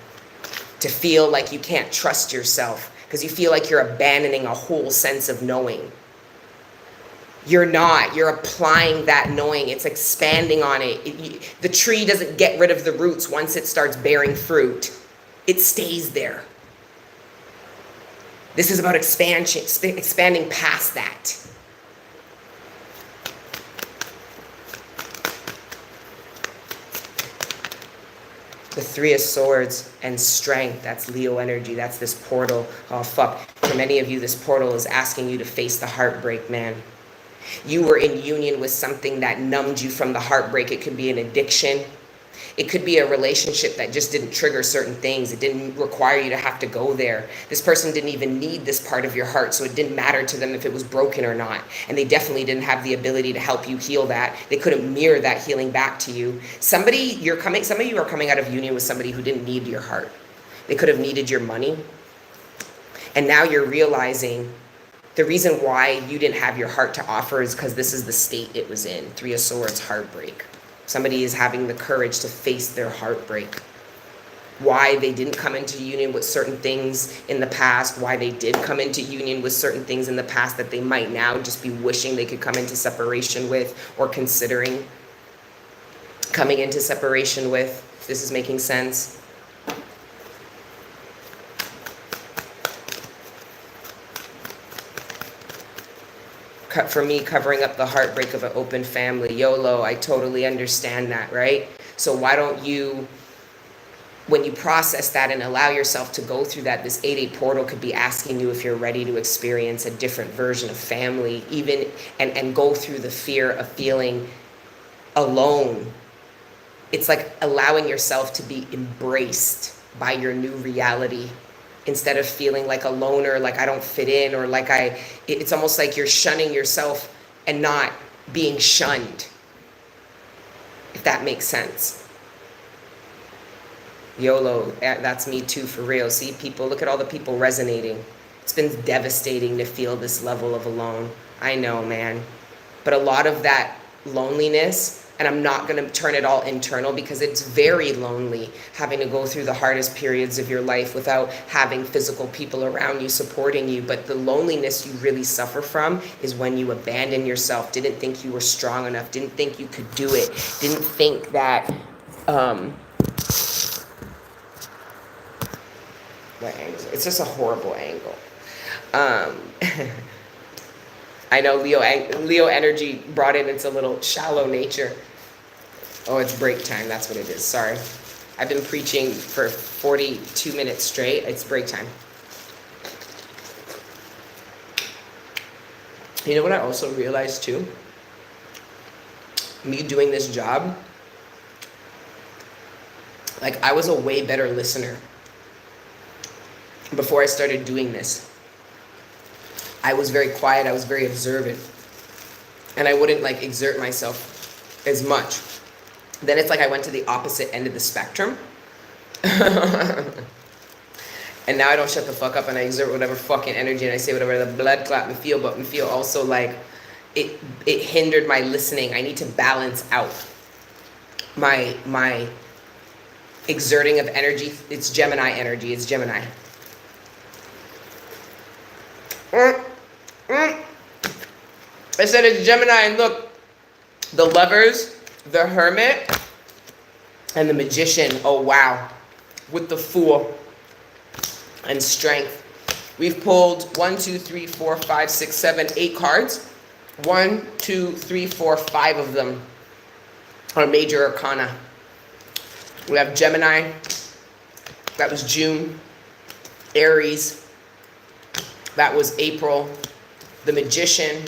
To feel like you can't trust yourself. because you feel like you're abandoning a whole sense of knowing. You're not. You're applying that knowing. It's expanding on it. The tree doesn't get rid of the roots once it starts bearing fruit. It stays there. This is about expansion, expanding past that. The Three of Swords and strength, that's Leo energy, that's this portal. Oh, fuck. For many of you, this portal is asking you to face the heartbreak, man. You were in union with something that numbed you from the heartbreak. It could be an addiction. It could be a relationship that just didn't trigger certain things. It didn't require you to have to go there. This person didn't even need this part of your heart, so it didn't matter to them if it was broken or not. And they definitely didn't have the ability to help you heal that. They couldn't mirror that healing back to you. Some of you are coming out of union with somebody who didn't need your heart. They could have needed your money. And now you're realizing the reason why you didn't have your heart to offer is because this is the state it was in. Three of Swords, heartbreak. Somebody is having the courage to face their heartbreak. Why they didn't come into union with certain things in the past, why they did come into union with certain things in the past that they might now just be wishing they could come into separation with, or considering coming into separation with, if this is making sense. For me, covering up the heartbreak of an open family. YOLO, I totally understand that, right? So why don't you, when you process that and allow yourself to go through that, this 8-8 portal could be asking you if you're ready to experience a different version of family, even, and go through the fear of feeling alone. It's like allowing yourself to be embraced by your new reality, instead of feeling like a loner, like I don't fit in, or like it's almost like you're shunning yourself and not being shunned, if that makes sense. YOLO, that's me too, for real. See, people, look at all the people resonating. It's been devastating to feel this level of alone. I know, man. But a lot of that loneliness, and I'm not going to turn it all internal, because it's very lonely having to go through the hardest periods of your life without having physical people around you supporting you. But the loneliness you really suffer from is when you abandon yourself, didn't think you were strong enough, didn't think you could do it, didn't think that, what angle? It's just a horrible angle. I know Leo energy brought in its a little shallow nature. Oh, it's break time. That's what it is. Sorry. I've been preaching for 42 minutes straight. It's break time. You know what I also realized too? Me doing this job, like I was a way better listener before I started doing this. I was very quiet. I was very observant. And I wouldn't like exert myself as much. Then it's like I went to the opposite end of the spectrum. And now I don't shut the fuck up, and I exert whatever fucking energy, and I say whatever the blood clot me feel, but me feel also like it hindered my listening. I need to balance out my exerting of energy. It's Gemini energy. It's Gemini. I said it's Gemini, and look, the Lovers, the Hermit, and the Magician. Oh wow, with the Fool and Strength. We've pulled 1, 2, 3, 4, 5, 6, 7, 8 cards. 1, 2, 3, 4, 5 of them are major arcana. We have Gemini, that was June. Aries, that was April. The Magician.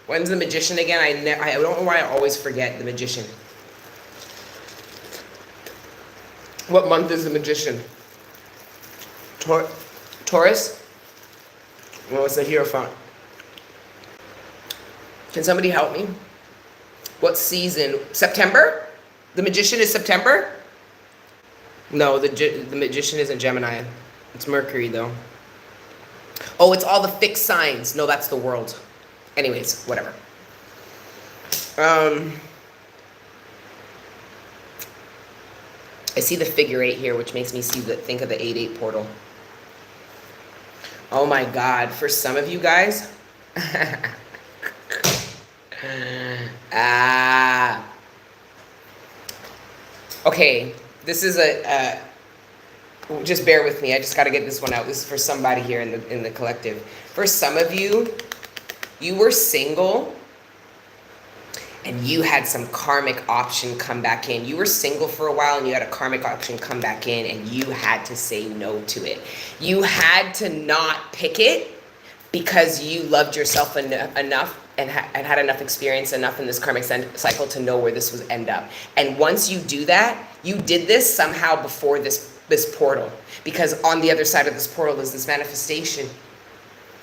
When's the Magician again? I don't know why I always forget the Magician. What month is the Magician? Taurus? Well, it's the Hierophant. Can somebody help me? What season? September? The Magician is September? No, the Magician isn't Gemini. It's Mercury, though. Oh, it's all the fixed signs. No, that's the world. Anyways, whatever. I see the figure 8 here, which makes me think of the 8-8 portal. Oh my God. For some of you guys, okay, this is just bear with me. I just got to get this one out. This is for somebody here in the collective. For some of you, you were single and you had some karmic option come back in. You were single for a while and you had a karmic option come back in and you had to say no to it. You had to not pick it because you loved yourself enough and had enough experience enough in this karmic cycle to know where this would end up. And once you do that, you did this somehow before this portal, because on the other side of this portal is this manifestation.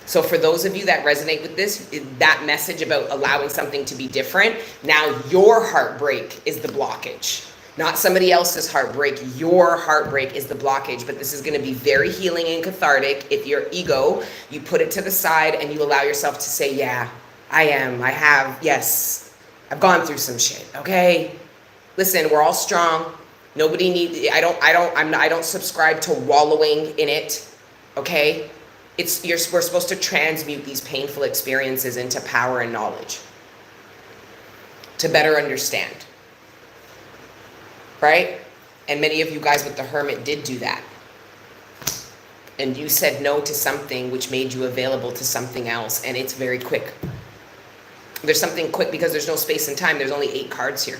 So for those of you that resonate with this, that message about allowing something to be different, now your heartbreak is the blockage. Not somebody else's heartbreak. Your heartbreak is the blockage. But this is going to be very healing and cathartic. If your ego, you put it to the side and you allow yourself to say, yeah, I have, yes, I've gone through some shit, okay? Listen, we're all strong. Nobody needs, I don't subscribe to wallowing in it, okay? We're supposed to transmute these painful experiences into power and knowledge to better understand, right? And many of you guys with the Hermit did do that. And you said no to something which made you available to something else, and it's very quick. There's something quick because there's no space and time. There's only 8 cards here.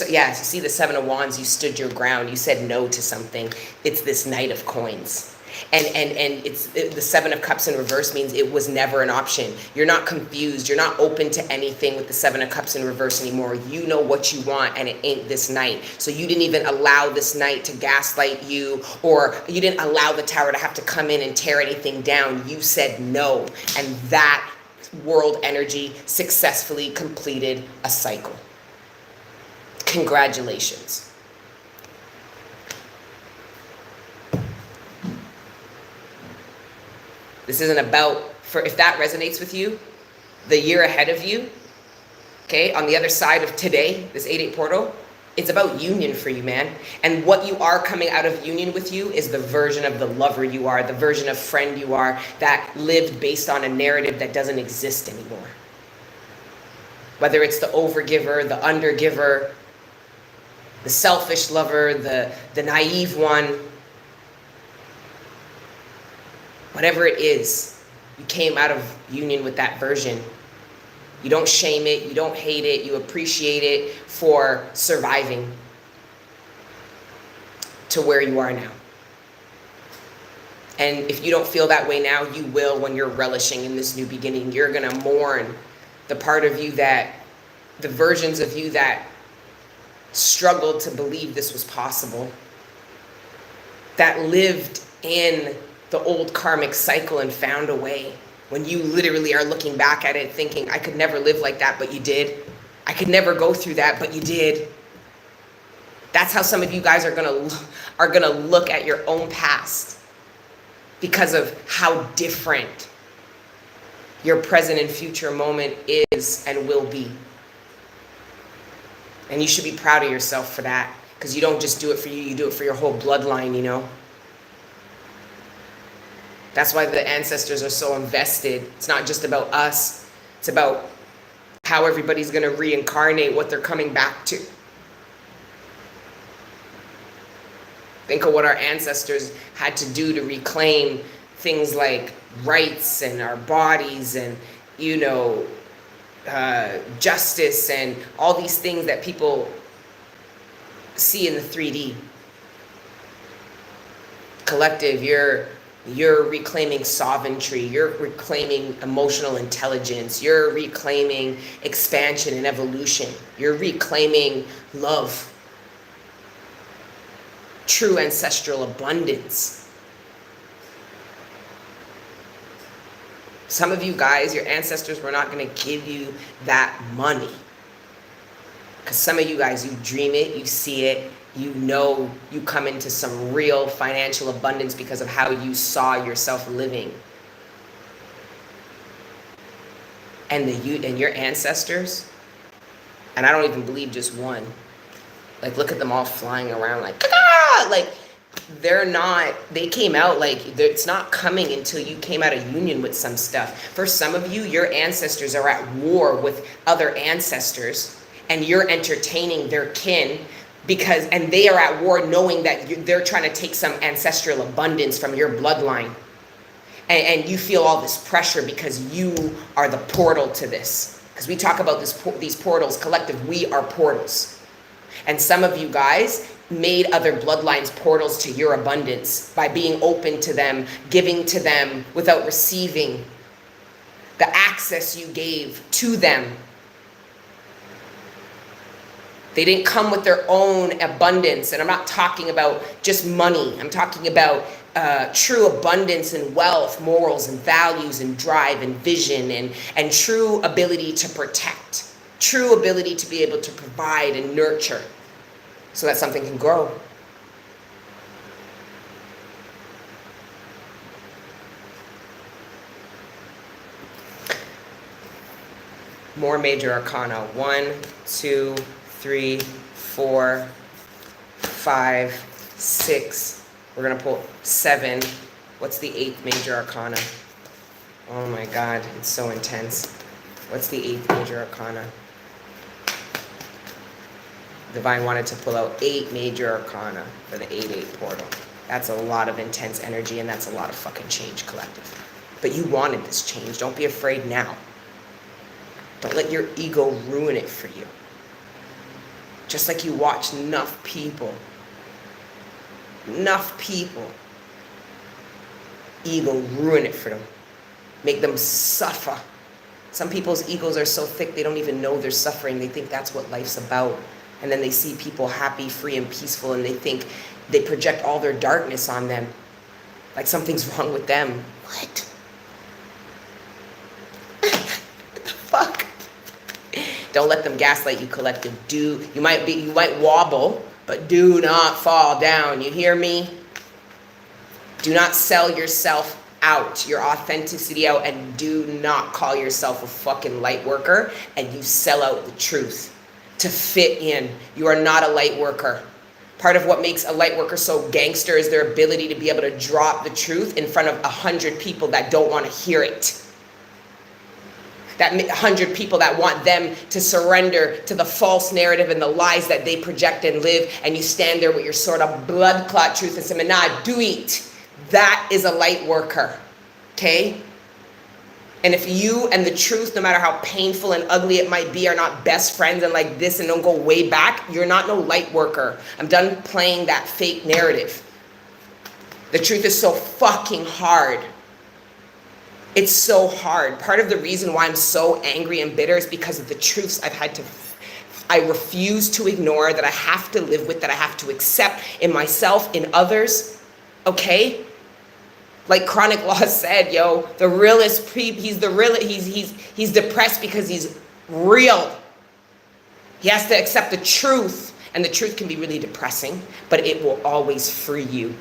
Yeah, you see the 7 of Wands, you stood your ground. You said no to something. It's this Knight of Coins. And it's the 7 of Cups in reverse means it was never an option. You're not confused. You're not open to anything with the 7 of Cups in reverse anymore. You know what you want, and it ain't this Knight. So you didn't even allow this Knight to gaslight you, or you didn't allow the Tower to have to come in and tear anything down. You said no, and that world energy successfully completed a cycle. Congratulations. This isn't about, if that resonates with you, the year ahead of you, okay, on the other side of today, this 8-8 portal, it's about union for you, man. And what you are coming out of union with you is the version of the lover you are, the version of friend you are that lived based on a narrative that doesn't exist anymore. Whether it's the overgiver, the undergiver, the selfish lover, the naive one, whatever it is, you came out of union with that version. You don't shame it, you don't hate it, you appreciate it for surviving to where you are now. And if you don't feel that way now, you will when you're relishing in this new beginning. You're gonna mourn the part of you the versions of you that struggled to believe this was possible, that lived in the old karmic cycle and found a way. When you literally are looking back at it thinking, I could never live like that, but you did. I could never go through that, but you did. That's how some of you guys are gonna look at your own past, because of how different your present and future moment is and will be. And you should be proud of yourself for that, because you don't just do it for you, you do it for your whole bloodline, you know? That's why the ancestors are so invested. It's not just about us. It's about how everybody's going to reincarnate, what they're coming back to. Think of what our ancestors had to do to reclaim things like rights and our bodies and, you know, justice and all these things that people see in the 3D. Collective, you're reclaiming sovereignty, you're reclaiming emotional intelligence, you're reclaiming expansion and evolution, you're reclaiming love, true ancestral abundance. Some of you guys, your ancestors were not going to give you that money, because some of you guys, you dream it, you see it, you know you come into some real financial abundance because of how you saw yourself living. And your ancestors, and I don't even believe just one, like look at them all flying around like, ah! Like they came out like, it's not coming until you came out of union with some stuff. For some of you, your ancestors are at war with other ancestors, and you're entertaining their kin and they are at war knowing that they're trying to take some ancestral abundance from your bloodline. And you feel all this pressure because you are the portal to this. Because we talk about these portals, collective, we are portals. And some of you guys made other bloodlines portals to your abundance by being open to them, giving to them without receiving the access you gave to them. They didn't come with their own abundance. And I'm not talking about just money. I'm talking about true abundance and wealth, morals and values and drive and vision and true ability to protect, true ability to be able to provide and nurture so that something can grow. More major arcana. 1, 2, 3, 4, 5, 6. We're going to pull 7. What's the 8th major arcana? Oh my God, it's so intense. What's the 8th major arcana? Divine wanted to pull out 8 major arcana for the 8-8 portal. That's a lot of intense energy, and that's a lot of fucking change, collective. But you wanted this change. Don't be afraid now. Don't let your ego ruin it for you. Just like you watch enough people, ego ruin it for them. Make them suffer. Some people's egos are so thick they don't even know they're suffering. They think that's what life's about. And then they see people happy, free, and peaceful, and they think they project all their darkness on them. Like something's wrong with them. What? What the fuck? Don't let them gaslight you, collective. You might wobble, but do not fall down. You hear me? Do not sell yourself out, your authenticity out, and do not call yourself a fucking light worker and you sell out the truth to fit in. You are not a light worker. Part of what makes a light worker so gangster is their ability to be able to drop the truth in front of 100 people that don't want to hear it. That 100 people that want them to surrender to the false narrative and the lies that they project and live, and you stand there with your sort of blood clot truth and say, nah, do it. That is a light worker, okay? And if you and the truth, no matter how painful and ugly it might be, are not best friends and like this and don't go way back, you're not no light worker. I'm done playing that fake narrative. The truth is so fucking hard. It's so hard. Part of the reason why I'm so angry and bitter is because of the truths I refuse to ignore, that I have to live with, that I have to accept in myself, in others, okay? Like Chronic Law said, yo, the realest he's depressed because he's real. He has to accept the truth, and the truth can be really depressing, but it will always free you.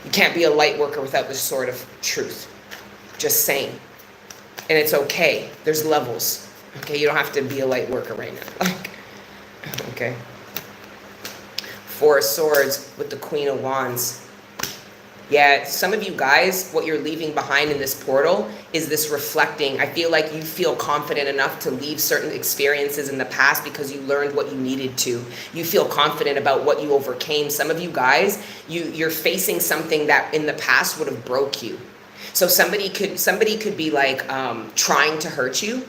You can't be a light worker without this sort of truth. Just saying. And it's okay. There's levels. Okay, you don't have to be a light worker right now. Okay. 4 of Swords with the Queen of Wands. Yeah, some of you guys, what you're leaving behind in this portal is this reflecting. I feel like you feel confident enough to leave certain experiences in the past because you learned what you needed to. You feel confident about what you overcame. Some of you guys, you're facing something that in the past would have broke you. So somebody could be like trying to hurt you.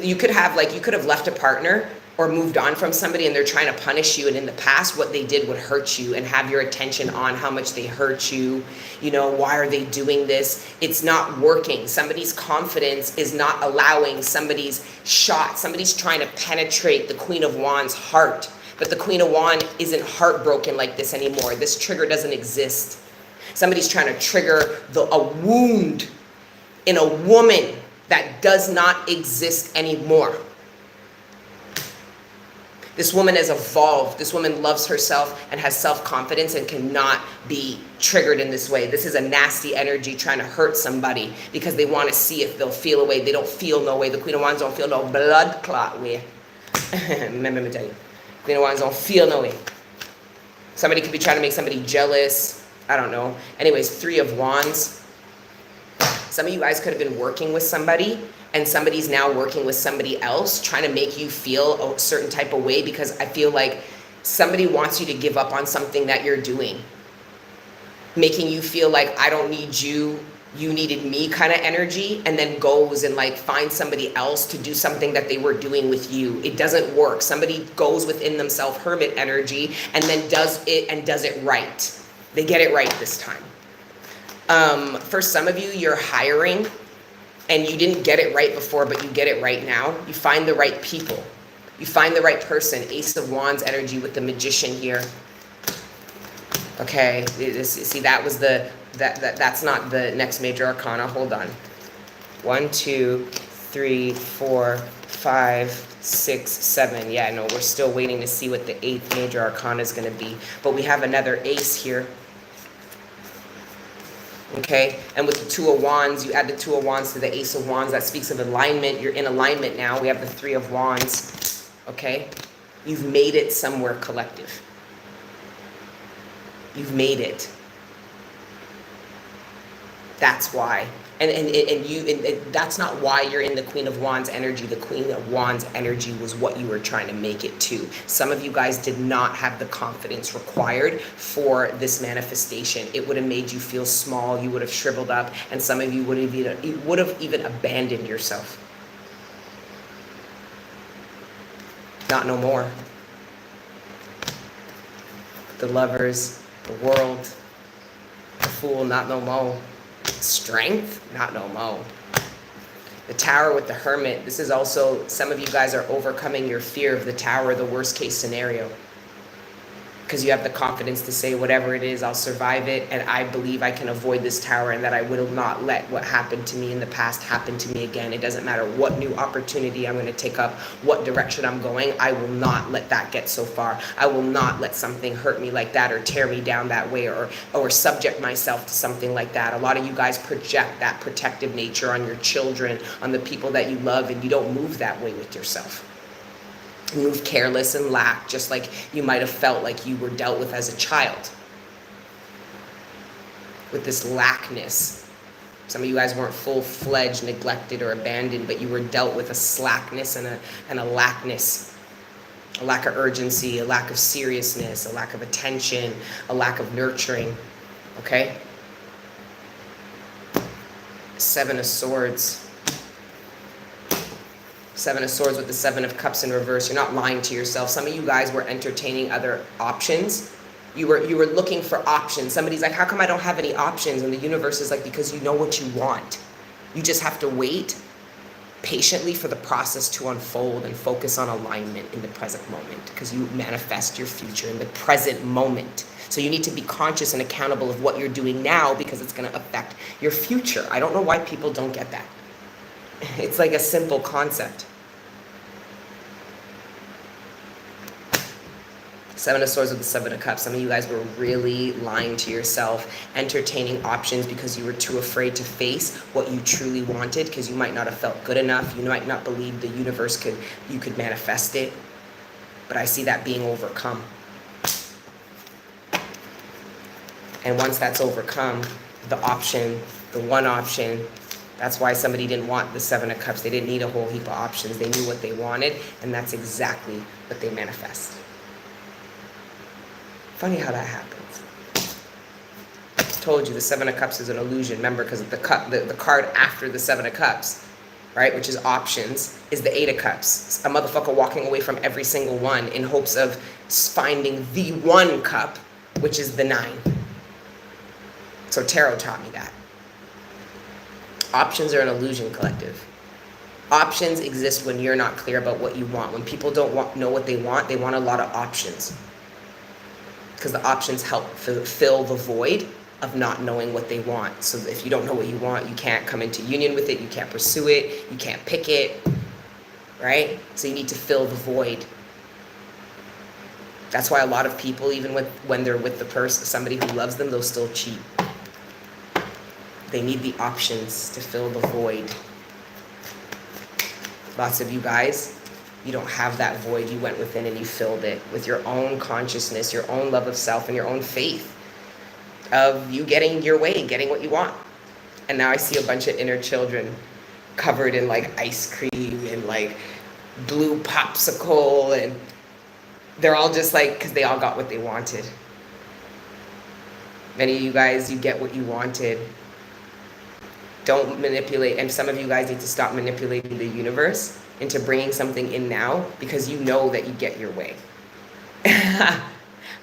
You could have left a partner or moved on from somebody and they're trying to punish you, and in the past what they did would hurt you and have your attention on how much they hurt you. You know, why are they doing this? It's not working. Somebody's confidence is not allowing somebody's shot. Somebody's trying to penetrate the Queen of Wands' heart, but the Queen of Wands isn't heartbroken like this anymore. This trigger doesn't exist. Somebody's trying to trigger a wound in a woman that does not exist anymore. This woman has evolved. This woman loves herself and has self-confidence and cannot be triggered in this way. This is a nasty energy trying to hurt somebody because they want to see if they'll feel a way. They don't feel no way. The Queen of Wands don't feel no blood clot way. Remember me tell you. Queen of Wands don't feel no way. Somebody could be trying to make somebody jealous. I don't know. Anyways, 3 of Wands. Some of you guys could have been working with somebody, and somebody's now working with somebody else, trying to make you feel a certain type of way, because I feel like somebody wants you to give up on something that you're doing. Making you feel like, I don't need you, you needed me kind of energy, and then goes and like finds somebody else to do something that they were doing with you. It doesn't work. Somebody goes within themselves, hermit energy, and then does it right. They get it right this time. For some of you, you're hiring and you didn't get it right before, but you get it right now. You find the right people. You find the right person. Ace of Wands energy with the Magician here. Okay, see, that was that's not the next major arcana. Hold on. 1, 2, 3, 4, 5, 6, 7. Yeah, no, we're still waiting to see what the 8th major arcana is going to be. But we have another ace here. Okay, and with the 2 of Wands, you add the 2 of Wands to the Ace of Wands. That speaks of alignment. You're in alignment now. We have the 3 of Wands. Okay, you've made it somewhere collective. You've made it. That's why. And that's not why you're in the Queen of Wands energy. The Queen of Wands energy was what you were trying to make it to. Some of you guys did not have the confidence required for this manifestation. It would have made you feel small. You would have shriveled up, and some of you would have even abandoned yourself. Not no more. The Lovers, the World, the Fool, not no more. Strength, not no mo. The Tower with the Hermit. This is also, some of you guys are overcoming your fear of the Tower, the worst case scenario. Because you have the confidence to say, whatever it is, I'll survive it, and I believe I can avoid this tower, and that I will not let what happened to me in the past happen to me again. It doesn't matter what new opportunity I'm going to take up, what direction I'm going, I will not let that get so far. I will not let something hurt me like that, or tear me down that way, or subject myself to something like that. A lot of you guys project that protective nature on your children, on the people that you love, and you don't move that way with yourself. Move careless and lack, just like you might have felt like you were dealt with as a child. With this lackness. Some of you guys weren't full-fledged, neglected, or abandoned, but you were dealt with a slackness and a lackness. A lack of urgency, a lack of seriousness, a lack of attention, a lack of nurturing. Okay? 7 of Swords. 7 of Swords with the 7 of Cups in reverse. You're not lying to yourself. Some of you guys were entertaining other options. You were looking for options. Somebody's like, how come I don't have any options? And the universe is like, because you know what you want. You just have to wait patiently for the process to unfold and focus on alignment in the present moment, because you manifest your future in the present moment. So you need to be conscious and accountable of what you're doing now, because it's going to affect your future. I don't know why people don't get that. It's like a simple concept. 7 of Swords with the 7 of Cups. Some of you guys were really lying to yourself, entertaining options because you were too afraid to face what you truly wanted, because you might not have felt good enough. You might not believe the universe you could manifest it. But I see that being overcome. And once that's overcome, the one option, that's why somebody didn't want the 7 of Cups. They didn't need a whole heap of options. They knew what they wanted, and that's exactly what they manifest. Funny how that happens. I told you the 7 of Cups is an illusion. Remember, because the card after the 7 of Cups, right, which is options, is the 8 of Cups. A motherfucker walking away from every single one in hopes of finding the one cup, which is the 9. So tarot taught me that. Options are an illusion, collective. Options exist when you're not clear about what you want. When people don't know what they want a lot of options. Because the options help fill the void of not knowing what they want. So if you don't know what you want, you can't come into union with it, you can't pursue it, you can't pick it, right? So you need to fill the void. That's why a lot of people, even when they're with the person, somebody who loves them, they'll still cheat. They need the options to fill the void. Lots of you guys You don't have that void. You went within and you filled it with your own consciousness, your own love of self, and your own faith of you getting your way, getting what you want. And now I see a bunch of inner children covered in like ice cream and like blue popsicle, and they're all just like, because they all got what they wanted. Many of you guys, you get what you wanted. Don't manipulate, and some of you guys need to stop manipulating the universe into bringing something in now, because you know that you get your way.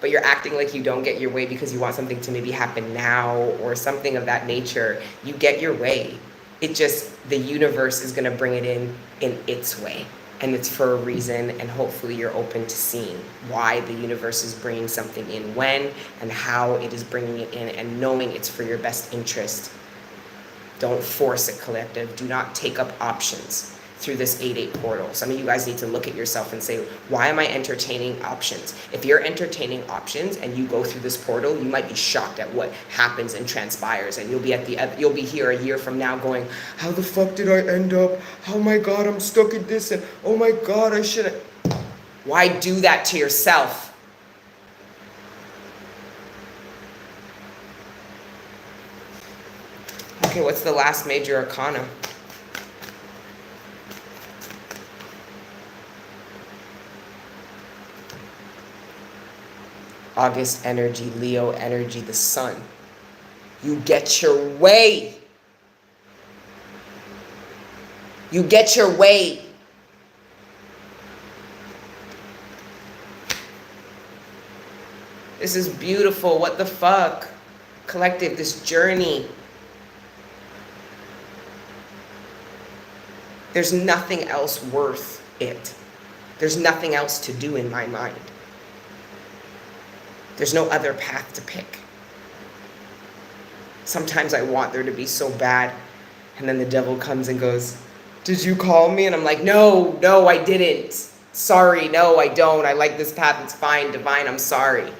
But you're acting like you don't get your way because you want something to maybe happen now or something of that nature. You get your way. It just, the universe is going to bring it in its way. And it's for a reason, and hopefully you're open to seeing why the universe is bringing something in when and how it is bringing it in, and knowing it's for your best interest. Don't force it, collective. Do not take up options through this 8-8 portal. Some of you guys need to look at yourself and say, why am I entertaining options? If you're entertaining options and you go through this portal, you might be shocked at what happens and transpires, and you'll be here a year from now going, how the fuck did I end up? Oh my God, I'm stuck in this, and oh my God, I shouldn't. Why do that to yourself? Okay, what's the last major arcana? August energy, Leo energy, the sun. You get your way. You get your way. This is beautiful. What the fuck? Collective, this journey. There's nothing else worth it. There's nothing else to do in my mind. There's no other path to pick. Sometimes I want there to be so bad, and then the devil comes and goes, did you call me? And I'm like, no, I didn't. Sorry, no, I don't. I like this path, it's fine, divine, I'm sorry.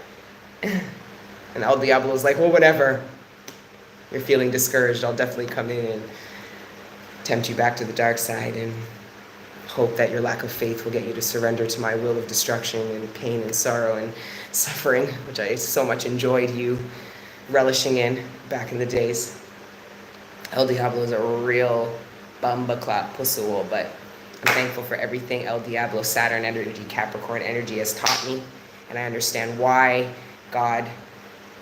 And El Diablo's like, well, whatever. You're feeling discouraged, I'll definitely come in and tempt you back to the dark side, and hope that your lack of faith will get you to surrender to my will of destruction and pain and sorrow and suffering, which I so much enjoyed you relishing in back in the days. El Diablo is a real bumba-clap pussy, but I'm thankful for everything El Diablo, Saturn energy, Capricorn energy has taught me, and I understand why God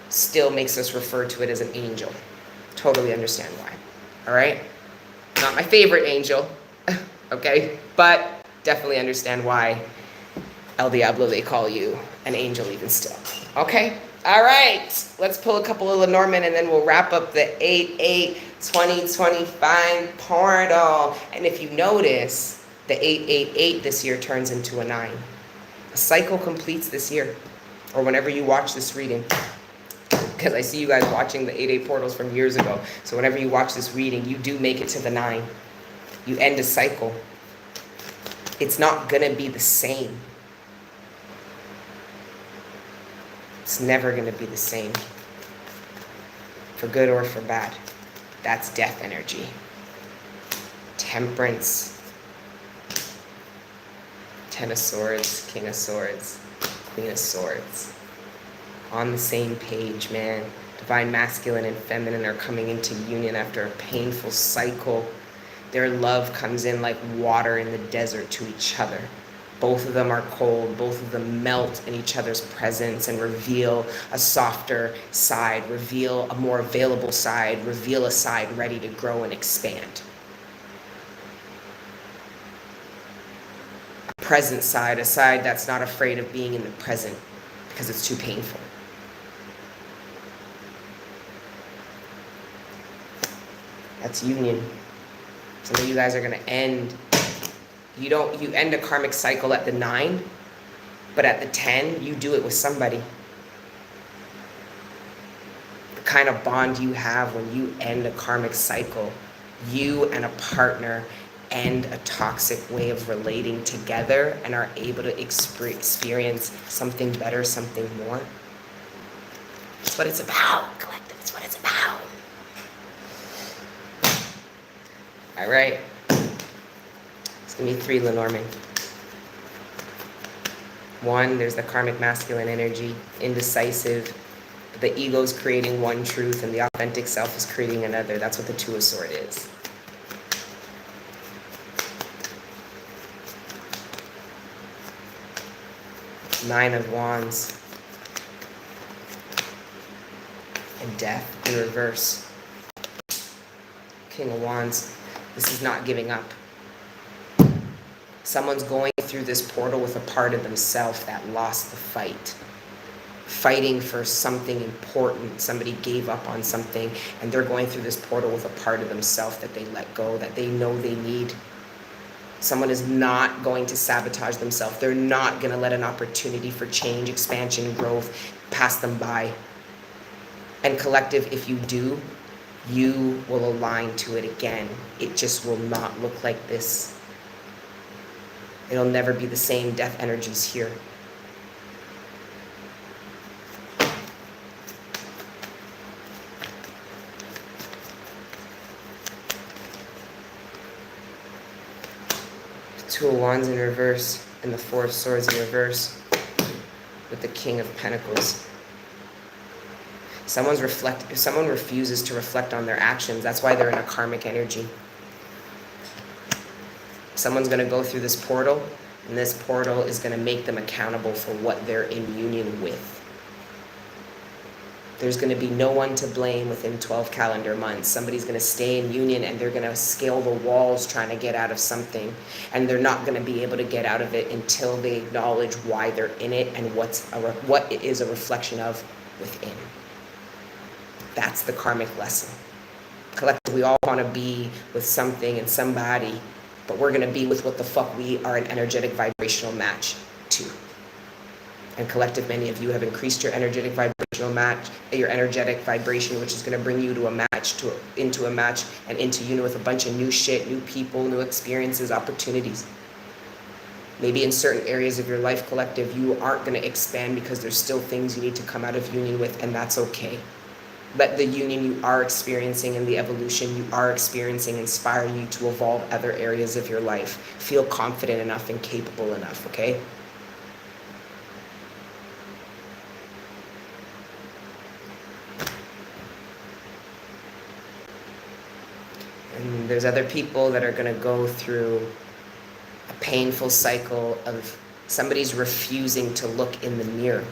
still makes us refer to it as an angel. Totally understand why. All right? Not my favorite angel, okay? But definitely understand why El Diablo, they call you an angel even still. Okay? All right. Let's pull a couple of Lenormand, and then we'll wrap up the 8/8/2025 portal. And if you notice, the 8/8/8 this year turns into a 9. A cycle completes this year, or whenever you watch this reading. Because I see you guys watching the 8/8 portals from years ago. So whenever you watch this reading, you do make it to the 9. You end a cycle. It's not going to be the same. It's never going to be the same. For good or for bad. That's death energy. Temperance. 10 of Swords, King of Swords, Queen of Swords. On the same page, man. Divine masculine and feminine are coming into union after a painful cycle. Their love comes in like water in the desert to each other. Both of them are cold. Both of them melt in each other's presence and reveal a softer side, reveal a more available side, reveal a side ready to grow and expand. A present side, a side that's not afraid of being in the present because it's too painful. That's union. Some of you guys are going to end. You end a karmic cycle at the 9, but at the 10, you do it with somebody. The kind of bond you have when you end a karmic cycle, you and a partner end a toxic way of relating together and are able to experience something better, something more. That's what it's about, collective. That's what it's about. All right. It's going to be 3 Lenormand. One, there's the karmic masculine energy, indecisive. The ego is creating one truth and the authentic self is creating another. That's what the Two of Swords is. Nine of Wands. And Death in reverse. King of Wands. This is not giving up. Someone's going through this portal with a part of themselves that lost the fight. Fighting for something important. Somebody gave up on something and they're going through this portal with a part of themselves that they let go, that they know they need. Someone is not going to sabotage themselves. They're not going to let an opportunity for change, expansion, growth pass them by. And collective, if you do, you will align to it again. It just will not look like this. It'll never be the same. Death energies here. Two of Wands in reverse and the Four of Swords in reverse with the King of Pentacles. Someone refuses to reflect on their actions. That's why they're in a karmic energy. Someone's going to go through this portal, and this portal is going to make them accountable for what they're in union with. There's going to be no one to blame within 12 calendar months. Somebody's going to stay in union, and they're going to scale the walls trying to get out of something. And they're not going to be able to get out of it until they acknowledge why they're in it and what it is a reflection of within. That's the karmic lesson. Collectively, we all want to be with something and somebody, but we're going to be with what the fuck we are an energetic vibrational match to. And collective, many of you have increased your energetic vibrational match, your energetic vibration, which is going to bring you to a match, into a match, and into union with a bunch of new shit, new people, new experiences, opportunities. Maybe in certain areas of your life, collective, you aren't going to expand because there's still things you need to come out of union with, and that's okay. Let the union you are experiencing and the evolution you are experiencing inspire you to evolve other areas of your life. Feel confident enough and capable enough, okay? And there's other people that are going to go through a painful cycle of somebody's refusing to look in the mirror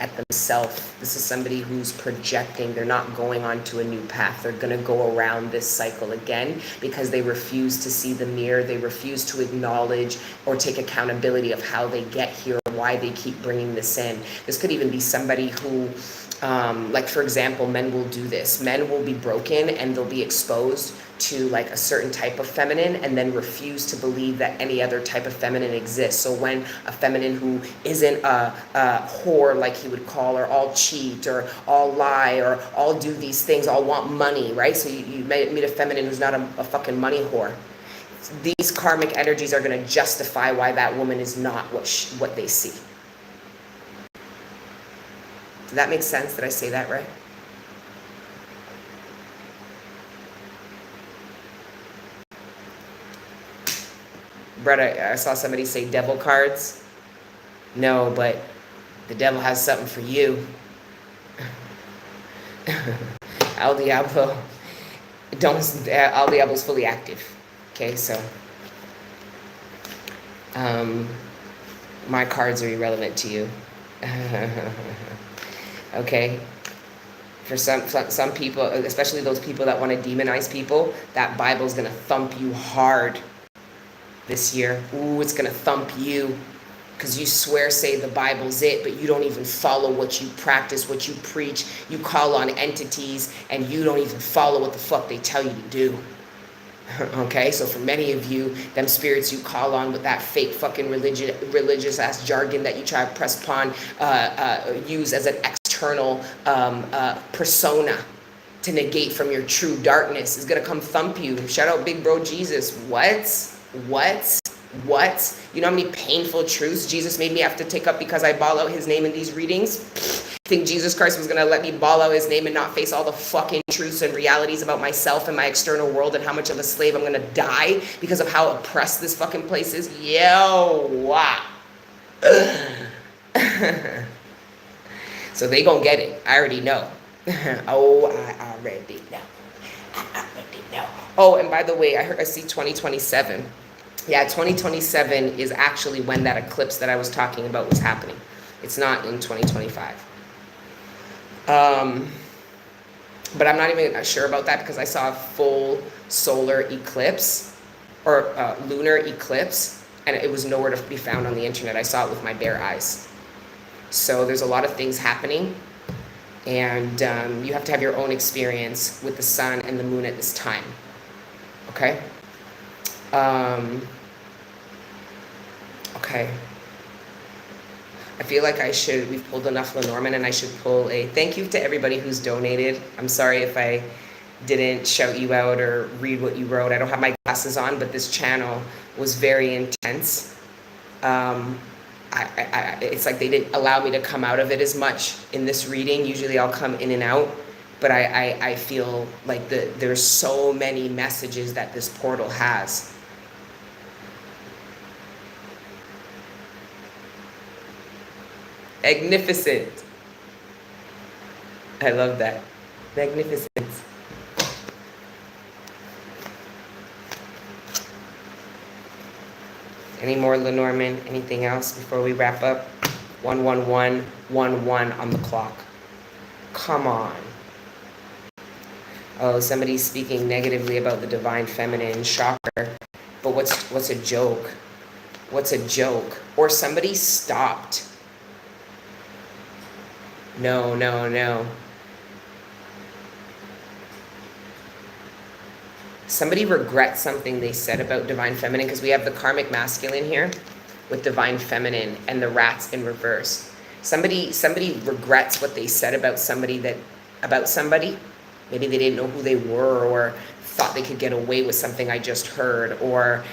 at themselves. This is somebody who's projecting. They're not going on to a new path. They're going to go around this cycle again because they refuse to see the mirror. They refuse to acknowledge or take accountability of how they get here, why they keep bringing this in. This could even be somebody who, like for example, men will do this. Men will be broken and they'll be exposed to like a certain type of feminine and then refuse to believe that any other type of feminine exists. So when a feminine who isn't a whore, like he would call her, all cheat or all lie or all do these things, all want money, right? So you meet a feminine who's not a fucking money whore. These karmic energies are going to justify why that woman is not what they see. Did that make sense? Did I say that right? Brett, I saw somebody say devil cards. No, but the devil has something for you. El Diablo. El Diablo's fully active. Okay, so my cards are irrelevant to you. Okay, for some people, especially those people that want to demonize people, that Bible's gonna thump you hard this year. Ooh, it's gonna thump you because you say the Bible's it, but you don't even follow what you practice, what you preach. You call on entities and you don't even follow what the fuck they tell you to do. Okay, so for many of you, them spirits you call on with that fake fucking religious ass jargon that you try to press upon, use as an external persona to negate from your true darkness is gonna come thump you. Shout out Big Bro Jesus. What? You know how many painful truths Jesus made me have to take up because I bawl out his name in these readings? Think Jesus Christ was going to let me bawl out his name and not face all the fucking truths and realities about myself and my external world and how much of a slave I'm going to die because of how oppressed this fucking place is? Yo, wow. So they gonna get it. I already know. Oh, I already know. I already know. Oh, and by the way, I see 2027. Yeah, 2027 is actually when that eclipse that I was talking about was happening. It's not in 2025. But I'm not even sure about that because I saw a full solar eclipse or lunar eclipse, and it was nowhere to be found on the internet. I saw it with my bare eyes. So there's a lot of things happening, and you have to have your own experience with the sun and the moon at this time. Okay? Okay. I feel like we've pulled enough Lenormand, and I should pull a thank you to everybody who's donated. I'm sorry if I didn't shout you out or read what you wrote. I don't have my glasses on, but this channel was very intense. It's like they didn't allow me to come out of it as much in this reading. Usually I'll come in and out, but I feel like there's so many messages that this portal has. Magnificent. I love that. Magnificent. Any more Lenormand? Anything else before we wrap up? 11111 on the clock. Come on. Oh, somebody's speaking negatively about the divine feminine. Shocker. But what's a joke? What's a joke? Or somebody stopped. No, no, no. Somebody regrets something they said about divine feminine, because we have the karmic masculine here with divine feminine and the rats in reverse. Somebody regrets what they said about somebody. Maybe they didn't know who they were, or thought they could get away with something I just heard, or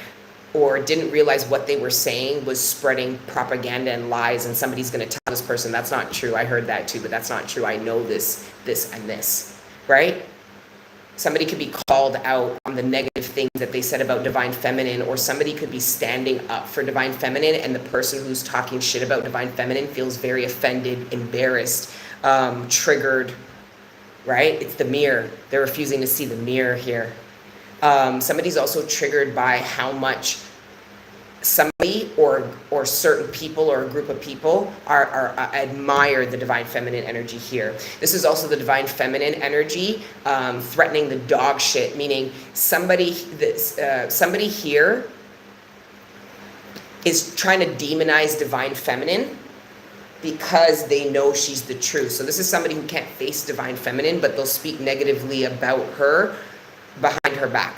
didn't realize what they were saying was spreading propaganda and lies, and somebody's going to tell this person, that's not true. I heard that too, but that's not true. I know this, and this, right? Somebody could be called out on the negative things that they said about divine feminine, or somebody could be standing up for divine feminine, and the person who's talking shit about divine feminine feels very offended, embarrassed, triggered, right? It's the mirror. They're refusing to see the mirror here. Somebody's also triggered by how much somebody or certain people or a group of people are admire the divine feminine energy here. This is also the divine feminine energy threatening the dog shit, meaning somebody here is trying to demonize divine feminine because they know she's the truth. So this is somebody who can't face divine feminine, but they'll speak negatively about her behind her back.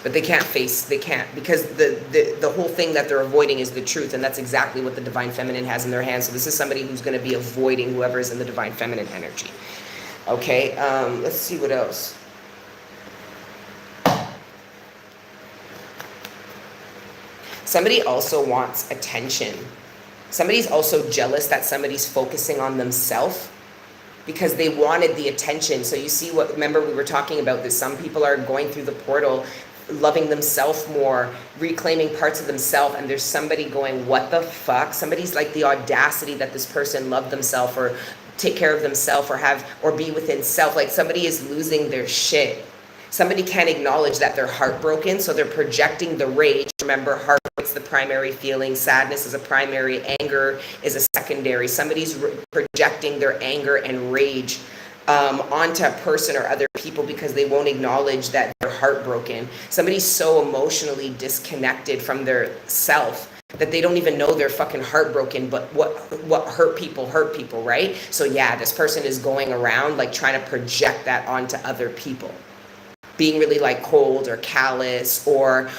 But they can't, because the whole thing that they're avoiding is the truth, and that's exactly what the divine feminine has in their hands. So this is somebody who's going to be avoiding whoever is in the divine feminine energy. Okay, let's see what else. Somebody also wants attention. Somebody's also jealous that somebody's focusing on themselves, because they wanted the attention. So you see remember we were talking about this. Some people are going through the portal, loving themselves more, reclaiming parts of themselves, and there's somebody going, what the fuck? Somebody's like, the audacity that this person loved themselves, or take care of themselves, or be within self. Like somebody is losing their shit. Somebody can't acknowledge that they're heartbroken, so they're projecting the rage. Remember, heartbreak's the primary feeling, sadness is a primary, anger is a secondary. Somebody's projecting their anger and rage onto a person or other people because they won't acknowledge that they're heartbroken. Somebody's so emotionally disconnected from their self that they don't even know they're fucking heartbroken, but what hurt people, right? So yeah, this person is going around like trying to project that onto other people, being really like cold or callous, or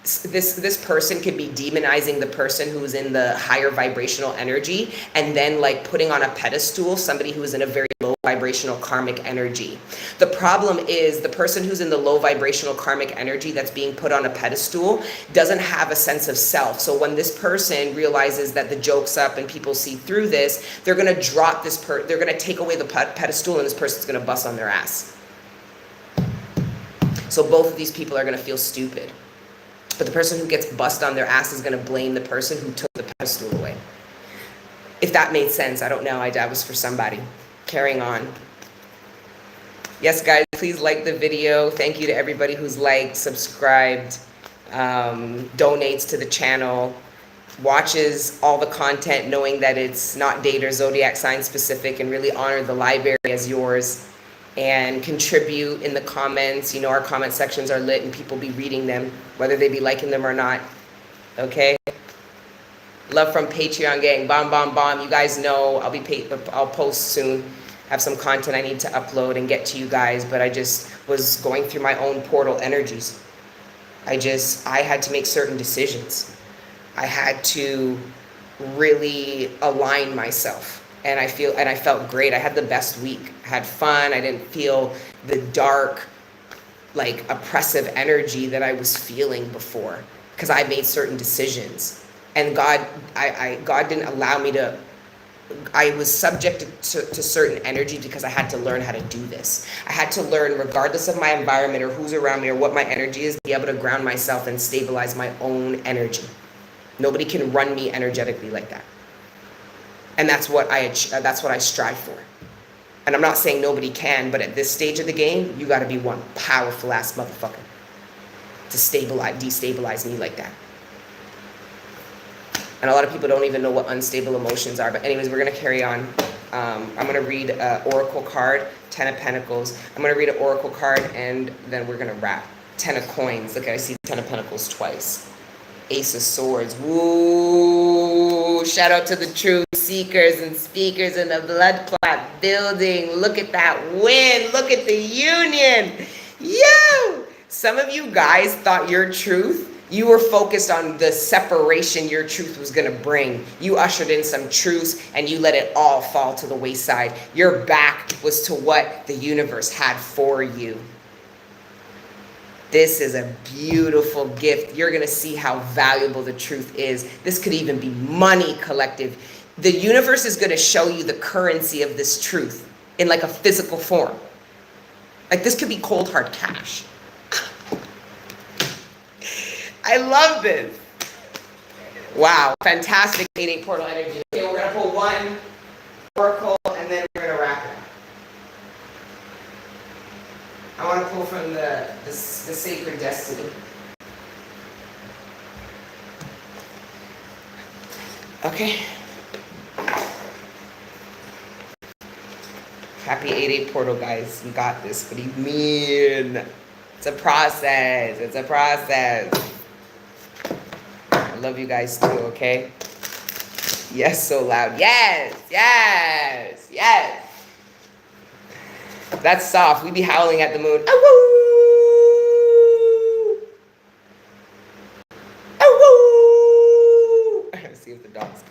this person could be demonizing the person who's in the higher vibrational energy, and then like putting on a pedestal somebody who's in a very low vibrational karmic energy. The problem is the person who's in the low vibrational karmic energy that's being put on a pedestal doesn't have a sense of self. So when this person realizes that the joke's up and people see through this, they're going to drop they're going to take away the pedestal, and this person's going to bust on their ass. So both of these people are going to feel stupid. But the person who gets bust on their ass is going to blame the person who took the a stool away. If that made sense, I don't know. That was for somebody. Carrying on. Yes, guys, please like the video. Thank you to everybody who's liked, subscribed, donates to the channel, watches all the content knowing that it's not date or zodiac sign specific, and really honor the library as yours, and contribute in the comments. You know, our comment sections are lit and people be reading them, whether they be liking them or not. Okay? Love from Patreon gang. Bomb, bomb, bomb. You guys know I'll post soon. Have some content I need to upload and get to you guys, but I just was going through my own portal energies. I had to make certain decisions. I had to really align myself, and I felt great. I had the best week. I had fun. I didn't feel the dark, like oppressive energy that I was feeling before, because I made certain decisions, and God didn't allow me to. I was subjected to certain energy because I had to learn how to do this. I had to learn, regardless of my environment or who's around me or what my energy is, be able to ground myself and stabilize my own energy. Nobody can run me energetically like that. And that's what I strive for. And I'm not saying nobody can, but at this stage of the game, you got to be one powerful ass motherfucker to destabilize me like that. And a lot of people don't even know what unstable emotions are. But anyways, we're going to carry on. I'm going to read an oracle card, 10 of Pentacles. I'm going to read an oracle card, and then we're going to wrap. 10 of Coins. Look, I see 10 of Pentacles twice. Ace of Swords. Woo! Shout out to the truth seekers and speakers in the blood clot building. Look at that win. Look at the union. Yo! Some of you guys thought your truth, you were focused on the separation your truth was going to bring. You ushered in some truths and you let it all fall to the wayside. Your back was to what the universe had for you. This is a beautiful gift. You're going to see how valuable the truth is. This could even be money, collective. The universe is going to show you the currency of this truth in like a physical form. Like this could be cold hard cash. I love this. Wow. Fantastic 8-8 portal energy. Okay, we're going to pull one oracle and then we're going to wrap it. I want to pull from the sacred destiny. Okay. Happy 8-8 portal, guys. You got this. What do you mean? It's a process. It's a process. I love you guys too, okay? Yes, so loud. Yes, yes, yes. That's soft. We be howling at the moon. Oh, woo! Oh, woo! See if the dogs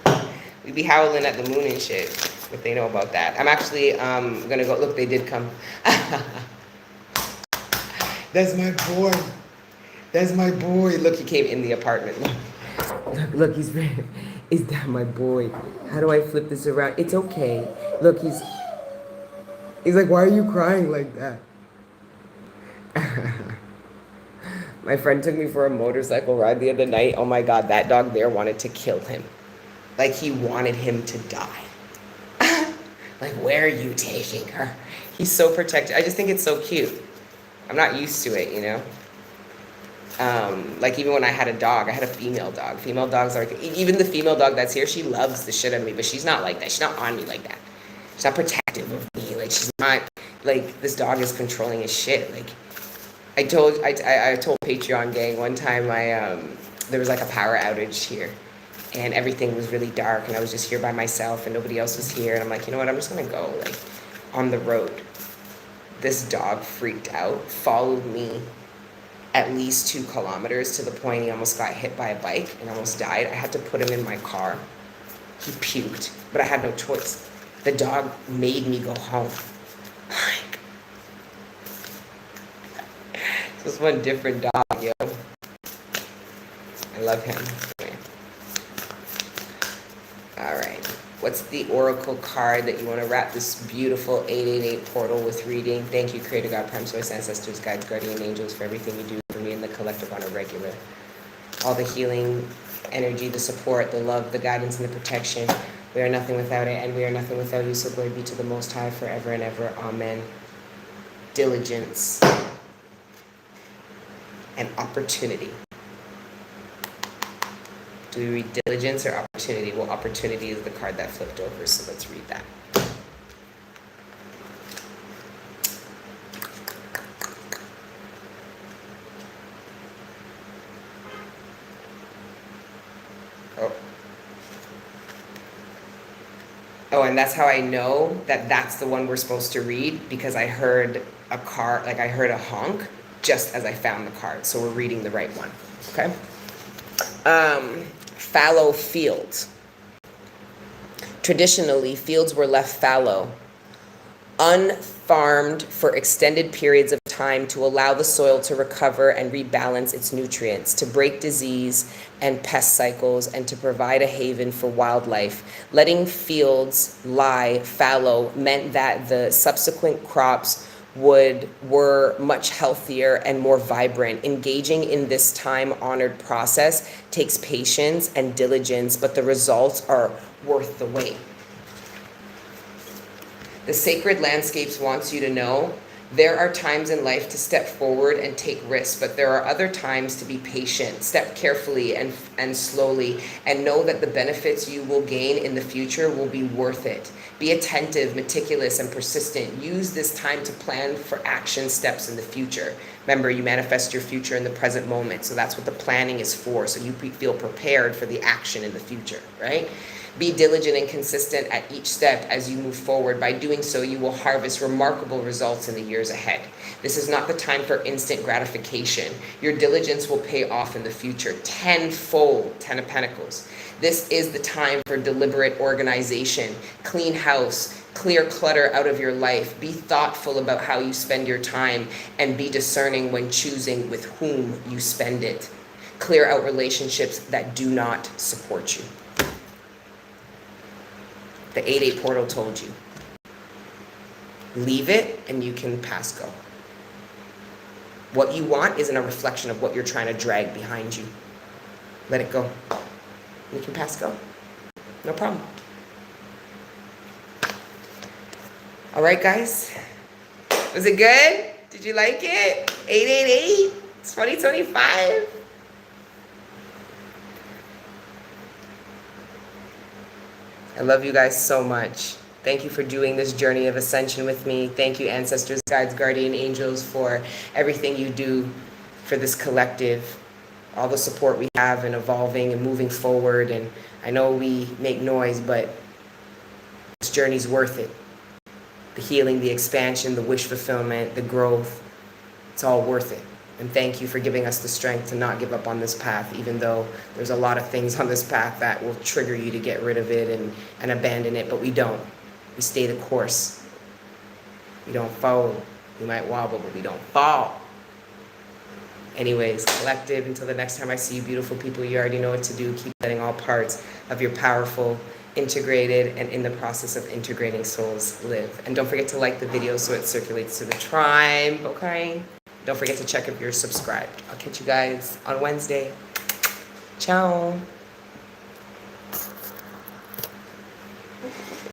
come. We be howling at the moon and shit. If they know about that. I'm actually gonna go. Look, they did come. That's my boy. That's my boy. Look, he came in the apartment. Look, he's red. Is that my boy? How do I flip this around? It's okay. Look, he's like, why are you crying like that? My friend took me for a motorcycle ride the other night. Oh my God, that dog there wanted to kill him. Like he wanted him to die. Like, where are you taking her? He's so protected. I just think it's so cute. I'm not used to it, you know? Like even when I had a dog, I had a female dog. Female dogs are, even the female dog that's here, she loves the shit out of me, but she's not like that. She's not on me like that. She's not protective of me. Like she's not, like this dog is controlling his shit. Like I told Patreon gang one time there was like a power outage here and everything was really dark and I was just here by myself and nobody else was here. And I'm like, you know what? I'm just going to go like on the road. This dog freaked out, followed me at least 2 kilometers to the point he almost got hit by a bike and almost died. I had to put him in my car. He puked, but I had no choice. The dog made me go home. Like, this is one different dog, yo. I love him. Okay. All right. What's the oracle card that you want to wrap this beautiful 888 portal with reading? Thank you, Creator God, Prime Source, Ancestors, Guides, Guardian Angels, for everything you do for me and the collective on a regular. All the healing energy, the support, the love, the guidance, and the protection. We are nothing without it, and we are nothing without you, so glory be to the Most High forever and ever. Amen. Diligence and opportunity. Do we read diligence or opportunity? Well, opportunity is the card that flipped over, so let's read that. Oh, and that's how I know that that's the one we're supposed to read, because I heard a car, like I heard a honk just as I found the card. So we're reading the right one, okay? Fallow fields. Traditionally, fields were left fallow, unfarmed for extended periods of time to allow the soil to recover and rebalance its nutrients, to break disease and pest cycles, and to provide a haven for wildlife. Letting fields lie fallow meant that the subsequent crops were much healthier and more vibrant. Engaging in this time-honored process takes patience and diligence, but the results are worth the wait. The sacred landscapes wants you to know there are times in life to step forward and take risks, but there are other times to be patient. Step carefully and slowly, and know that the benefits you will gain in the future will be worth it. Be attentive, meticulous, and persistent. Use this time to plan for action steps in the future. Remember, you manifest your future in the present moment, so that's what the planning is for, so you feel prepared for the action in the future, right? Be diligent and consistent at each step as you move forward. By doing so, you will harvest remarkable results in the years ahead. This is not the time for instant gratification. Your diligence will pay off in the future tenfold. 10 of Pentacles. This is the time for deliberate organization. Clean house. Clear clutter out of your life. Be thoughtful about how you spend your time, and be discerning when choosing with whom you spend it. Clear out relationships that do not support you. The 8-8 portal told you. Leave it and you can pass go. What you want isn't a reflection of what you're trying to drag behind you. Let it go. You can pass go. No problem. All right, guys. Was it good? Did you like it? 888. It's 2025. I love you guys so much. Thank you for doing this journey of ascension with me. Thank you, ancestors, guides, guardian angels, for everything you do for this collective, all the support we have in evolving and moving forward. And I know we make noise, but this journey's worth it. The healing, the expansion, the wish fulfillment, the growth, it's all worth it. And thank you for giving us the strength to not give up on this path, even though there's a lot of things on this path that will trigger you to get rid of it and abandon it, but we don't. We stay the course. We don't fall. We might wobble, but we don't fall. Anyways, collective, until the next time I see you beautiful people, you already know what to do. Keep letting all parts of your powerful, integrated, and in the process of integrating souls live. And don't forget to like the video so it circulates to the tribe, okay? Don't forget to check if you're subscribed. I'll catch you guys on Wednesday. Ciao.